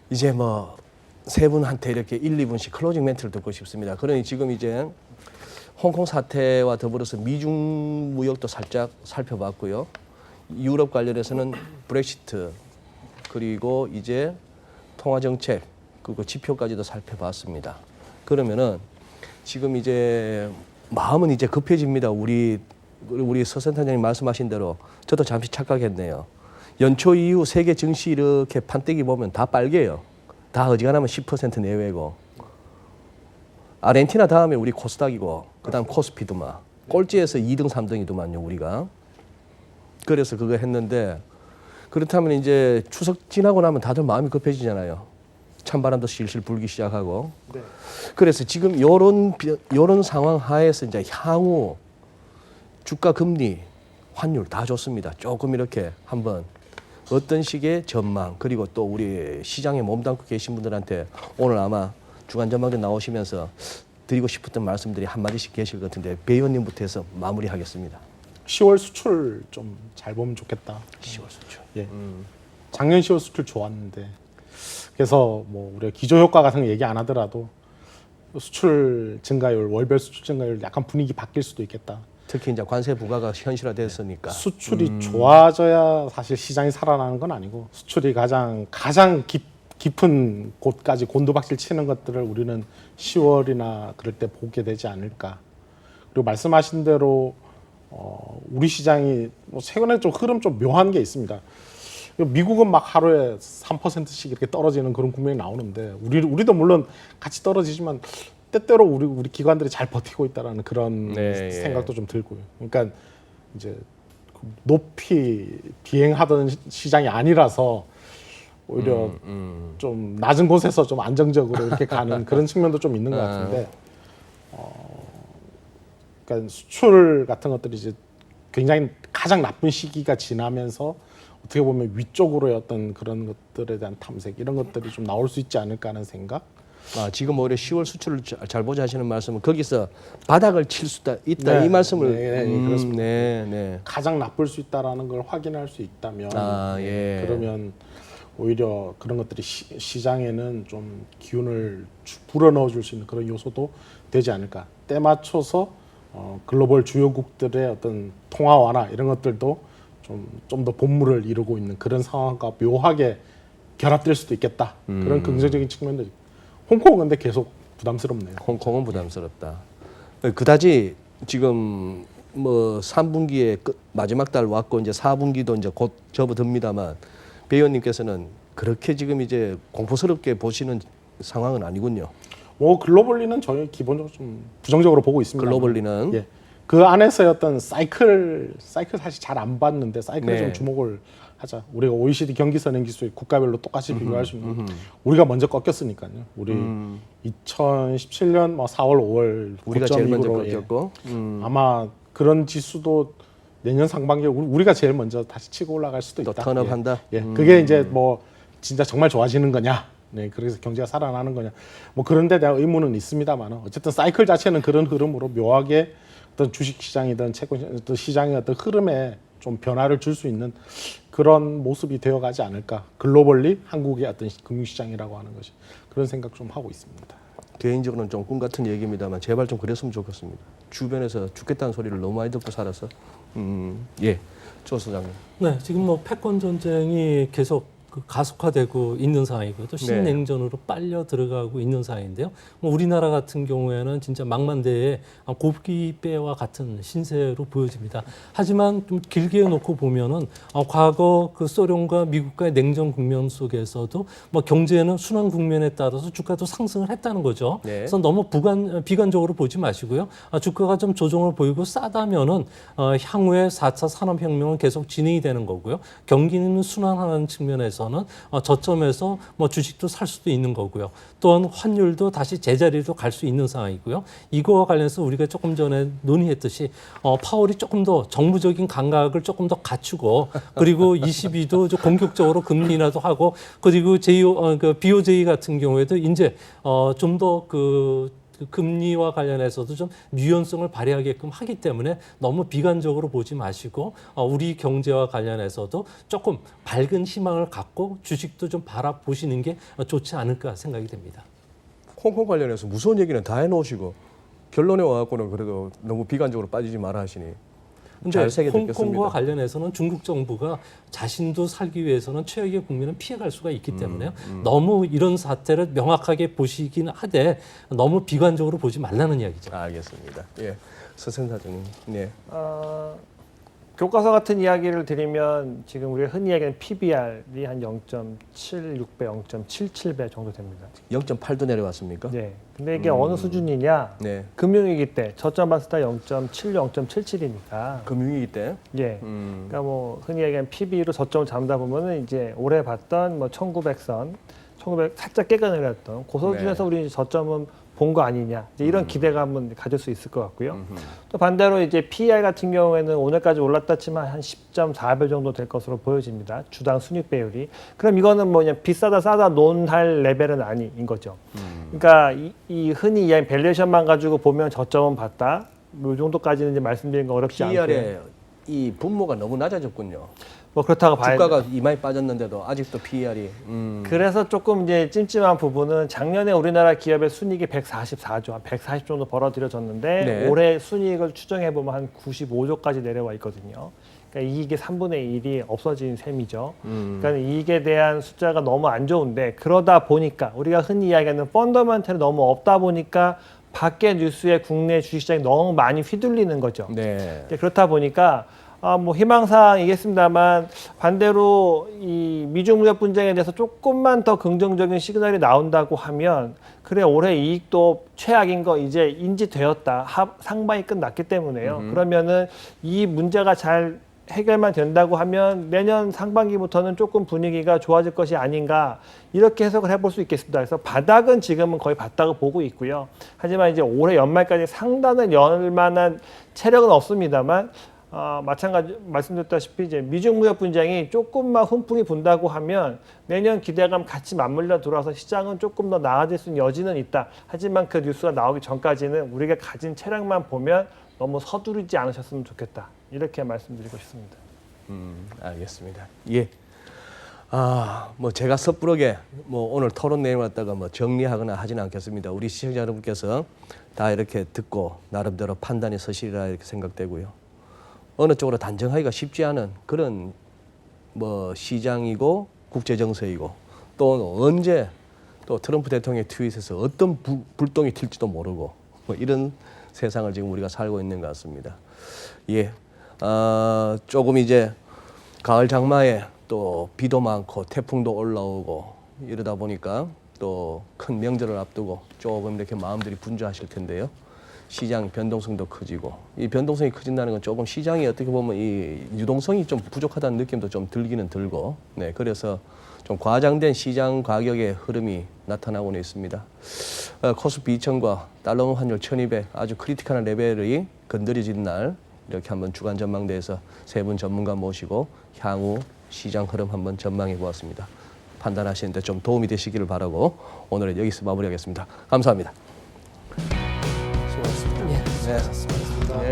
이제 뭐 세 분한테 이렇게 1, 2분씩 클로징 멘트를 듣고 싶습니다. 그러니 지금 이제 홍콩 사태와 더불어서 미중 무역도 살짝 살펴봤고요. 유럽 관련해서는 브렉시트 그리고 이제 통화 정책 그리고 지표까지도 살펴봤습니다. 그러면은 지금 이제 마음은 이제 급해집니다. 우리 서 센터장님 말씀하신 대로 저도 잠시 착각했네요. 연초 이후 세계 증시 이렇게 판때기 보면 다 빨개요. 다 어지간하면 10% 내외고. 아르헨티나 다음에 우리 코스닥이고 그다음 코스피도만 꼴찌에서 2등 3등이더만요 우리가. 그래서 그거 했는데 그렇다면 이제 추석 지나고 나면 다들 마음이 급해지잖아요. 찬바람도 실실 불기 시작하고. 네. 그래서 지금 요런 상황 하에서 이제 향후 주가, 금리, 환율 다 좋습니다. 조금 이렇게 한번 어떤 식의 전망 그리고 또 우리 시장에 몸담고 계신 분들한테 오늘 아마 주간 전망대 나오시면서 드리고 싶었던 말씀들이 한마디씩 계실 것 같은데 배 의원님부터 해서 마무리하겠습니다. 10월 수출 좀 잘 보면 좋겠다. 10월 수출. 예. 작년 10월 수출 좋았는데 그래서 뭐 우리가 기저 효과 같은 거 얘기 안 하더라도 수출 증가율, 월별 수출 증가율 약간 분위기 바뀔 수도 있겠다. 특히 이제 관세 부과가 현실화됐으니까. 수출이 좋아져야 사실 시장이 살아나는 건 아니고 수출이 가장 깊은 곳까지 곤두박질 치는 것들을 우리는 10월이나 그럴 때 보게 되지 않을까. 그리고 말씀하신 대로 우리 시장이 뭐 최근에 좀 흐름 좀 묘한 게 있습니다. 미국은 막 하루에 3%씩 이렇게 떨어지는 그런 국면이 나오는데 우리도 물론 같이 떨어지지만 때때로 우리 기관들이 잘 버티고 있다라는 그런 생각도 좀 들고요. 그러니까 이제 높이 비행하던 시장이 아니라서 오히려 좀 낮은 곳에서 좀 안정적으로 이렇게 가는 그런 측면도 좀 있는 것 같은데, 그러니까 수출 같은 것들이 이제 굉장히 가장 나쁜 시기가 지나면서 어떻게 보면 위쪽으로의 어떤 그런 것들에 대한 탐색 이런 것들이 좀 나올 수 있지 않을까 하는 생각. 지금 오히려 10월 수출을 잘 보자 하시는 말씀은 거기서 바닥을 칠 수도 있다 네, 이 말씀을 그렇습니다. 네. 가장 나쁠 수 있다라는 걸 확인할 수 있다면 예. 그러면 오히려 그런 것들이 시장에는 좀 기운을 불어넣어 줄 수 있는 그런 요소도 되지 않을까. 때 맞춰서 글로벌 주요국들의 어떤 통화 완화 이런 것들도 좀 더 본물을 이루고 있는 그런 상황과 묘하게 결합될 수도 있겠다. 그런 긍정적인 측면도 있고. 홍콩은 근데 계속 부담스럽네요. 홍콩은 부담스럽다. 그다지 지금 뭐 3분기에 마지막 달 왔고 이제 4분기도 이제 곧 접어듭니다만 배 의원님께서는 그렇게 지금 이제 공포스럽게 보시는 상황은 아니군요. 뭐 글로벌리는 저희 기본적으로 좀 부정적으로 보고 있습니다. 글로벌리는 예. 그 안에서의 어떤 사이클 사실 잘 안 봤는데 사이클에 좀 주목을 하자. 우리가 OECD 경기선행 기술 국가별로 똑같이 비교할 수 있는 우리가 먼저 꺾였으니까요. 우리 2017년 뭐 4월, 5월 우리가 제일 먼저 고점이후로, 꺾였고 아마 그런 지수도 내년 상반기에 우리가 제일 먼저 다시 치고 올라갈 수도 또 있다. 턴업한다. 예. 그게 이제 뭐 진짜 정말 좋아지는 거냐? 네, 그래서 경제가 살아나는 거냐? 뭐 그런 데 대한 의문은 있습니다만 어쨌든 사이클 자체는 그런 흐름으로 묘하게 어떤 주식 시장이든 채권 어떤 시장의 어떤 흐름에 좀 변화를 줄 수 있는 그런 모습이 되어가지 않을까. 글로벌리 한국의 어떤 금융시장이라고 하는 것이 그런 생각 좀 하고 있습니다. 개인적으로는 좀 꿈 같은 얘기입니다만 제발 좀 그랬으면 좋겠습니다. 주변에서 죽겠다는 소리를 너무 많이 듣고 살아서 예, 조 소장님. 네, 지금 뭐 패권 전쟁이 계속 가속화되고 있는 상황이고요. 또 신냉전으로 빨려 들어가고 있는 상황인데요. 뭐 우리나라 같은 경우에는 진짜 망만대의 고깃배와 같은 신세로 보여집니다. 하지만 좀 길게 놓고 보면은 과거 그 소련과 미국과의 냉전 국면 속에서도 뭐 경제는 순환 국면에 따라서 주가도 상승을 했다는 거죠. 네. 그래서 너무 비관적으로 보지 마시고요. 주가가 좀 조정을 보이고 싸다면은 향후에 4차 산업혁명은 계속 진행이 되는 거고요. 경기는 순환하는 측면에서 는 저점에서 뭐 주식도 살 수도 있는 거고요. 또한 환율도 다시 제자리로 갈 수 있는 상황이고요. 이거와 관련해서 우리가 조금 전에 논의했듯이 파월이 조금 더 정부적인 감각을 조금 더 갖추고 그리고 22도 공격적으로 금리 인하도 하고 그리고 BOJ 같은 경우에도 이제 좀 더 금리와 관련해서도 좀 유연성을 발휘하게끔 하기 때문에 너무 비관적으로 보지 마시고 우리 경제와 관련해서도 조금 밝은 희망을 갖고 주식도 좀 바라보시는 게 좋지 않을까 생각이 됩니다. 홍콩 관련해서 무서운 얘기는 다 해놓으시고 결론에 와갖고는 그래도 너무 비관적으로 빠지지 마라 하시니 근데 잘 새겨 홍콩과 듣겠습니다. 관련해서는 중국 정부가 자신도 살기 위해서는 최악의 국민은 피해갈 수가 있기 때문에요. 너무 이런 사태를 명확하게 보시긴 하되 너무 비관적으로 보지 말라는 이야기죠. 알겠습니다. 예, 서생사장님. 네. 교과서 같은 이야기를 드리면 지금 우리가 흔히 얘기하는 PBR이 한 0.76배, 0.77배 정도 됩니다. 0.8도 내려왔습니까? 네. 근데 이게 어느 수준이냐? 네. 금융위기 때 저점 봤을 때 0.76, 0.77이니까. 금융위기 때. 예. 그러니까 뭐 흔히 얘기하는 PB로 저점을 잡다 보면은 이제 올해 봤던 뭐 1900선, 1900 살짝 깨가 내렸던 그 수준에서 네. 우리 저점은 본 거 아니냐 이제 이런 기대감은 가질 수 있을 것 같고요. 또 반대로 이제 PER 같은 경우에는 오늘까지 올랐다 치면 한 10.4배 정도 될 것으로 보여집니다. 주당 순익 배율이. 그럼 이거는 뭐 그냥 비싸다 싸다 논할 레벨은 아닌 거죠. 그러니까 이 흔히 이야기하는 밸류에이션만 가지고 보면 저점은 봤다. 뭐 이 정도까지는 이제 말씀드리는 거 어렵지 않고요. PER의 이 분모가 너무 낮아졌군요. 뭐 그렇다고 봐야 주가가 이마에 빠졌는데도 아직도 PER이. 그래서 조금 이제 찜찜한 부분은 작년에 우리나라 기업의 순이익이 144조, 한 140 정도 벌어들여졌는데 네. 올해 순이익을 추정해 보면 한 95조까지 내려와 있거든요. 그러니까 이익의 3분의 1이 없어진 셈이죠. 그러니까 이익에 대한 숫자가 너무 안 좋은데 그러다 보니까 우리가 흔히 이야기하는 펀더멘털이 너무 없다 보니까 밖에 뉴스에 국내 주식시장이 너무 많이 휘둘리는 거죠. 네. 그렇다 보니까 뭐 희망사항이겠습니다만 반대로 이 미중 무역 분쟁에 대해서 조금만 더 긍정적인 시그널이 나온다고 하면 그래 올해 이익도 최악인 거 이제 인지되었다. 상반이 끝났기 때문에요. 그러면은 이 문제가 잘 해결만 된다고 하면 내년 상반기부터는 조금 분위기가 좋아질 것이 아닌가 이렇게 해석을 해볼 수 있겠습니다. 그래서 바닥은 지금은 거의 봤다고 보고 있고요. 하지만 이제 올해 연말까지 상단을 열 만한 체력은 없습니다만 마찬가지 말씀드렸다시피 이제 미중 무역 분쟁이 조금만 훈풍이 분다고 하면 내년 기대감 같이 맞물려 들어와서 시장은 조금 더 나아질 수 있는 여지는 있다. 하지만 그 뉴스가 나오기 전까지는 우리가 가진 체력만 보면 너무 서두르지 않으셨으면 좋겠다. 이렇게 말씀드리고 싶습니다. 알겠습니다. 예. 뭐 제가 섣부르게 뭐 오늘 토론 내용을 갖다가 뭐 정리하거나 하지는 않겠습니다. 우리 시청자 여러분께서 다 이렇게 듣고 나름대로 판단이 서시리라 이렇게 생각되고요. 어느 쪽으로 단정하기가 쉽지 않은 그런 뭐 시장이고 국제 정세이고 또 언제 또 트럼프 대통령의 트윗에서 어떤 불똥이 튈지도 모르고 뭐 이런 세상을 지금 우리가 살고 있는 것 같습니다. 예, 조금 이제 가을 장마에 또 비도 많고 태풍도 올라오고 이러다 보니까 또 큰 명절을 앞두고 조금 이렇게 마음들이 분주하실 텐데요. 시장 변동성도 커지고 이 변동성이 커진다는 건 조금 시장이 어떻게 보면 이 유동성이 좀 부족하다는 느낌도 좀 들기는 들고 네 그래서 좀 과장된 시장 가격의 흐름이 나타나고는 있습니다. 코스피 2000과 달러 환율 1200 아주 크리티컬한 레벨이 건드려진 날 이렇게 한번 주간 전망대에서 세 분 전문가 모시고 향후 시장 흐름 한번 전망해 보았습니다. 판단하시는데 좀 도움이 되시기를 바라고 오늘은 여기서 마무리하겠습니다. 감사합니다. 수고하셨습니다. 예, 수고하셨습니다. 네.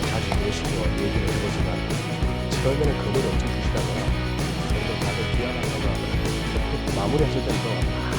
자주 모시고 얘기를 해보지만 처음에는 금을 엄청 주시다가 점점 다들 귀환하다가 마무리하실 때는 또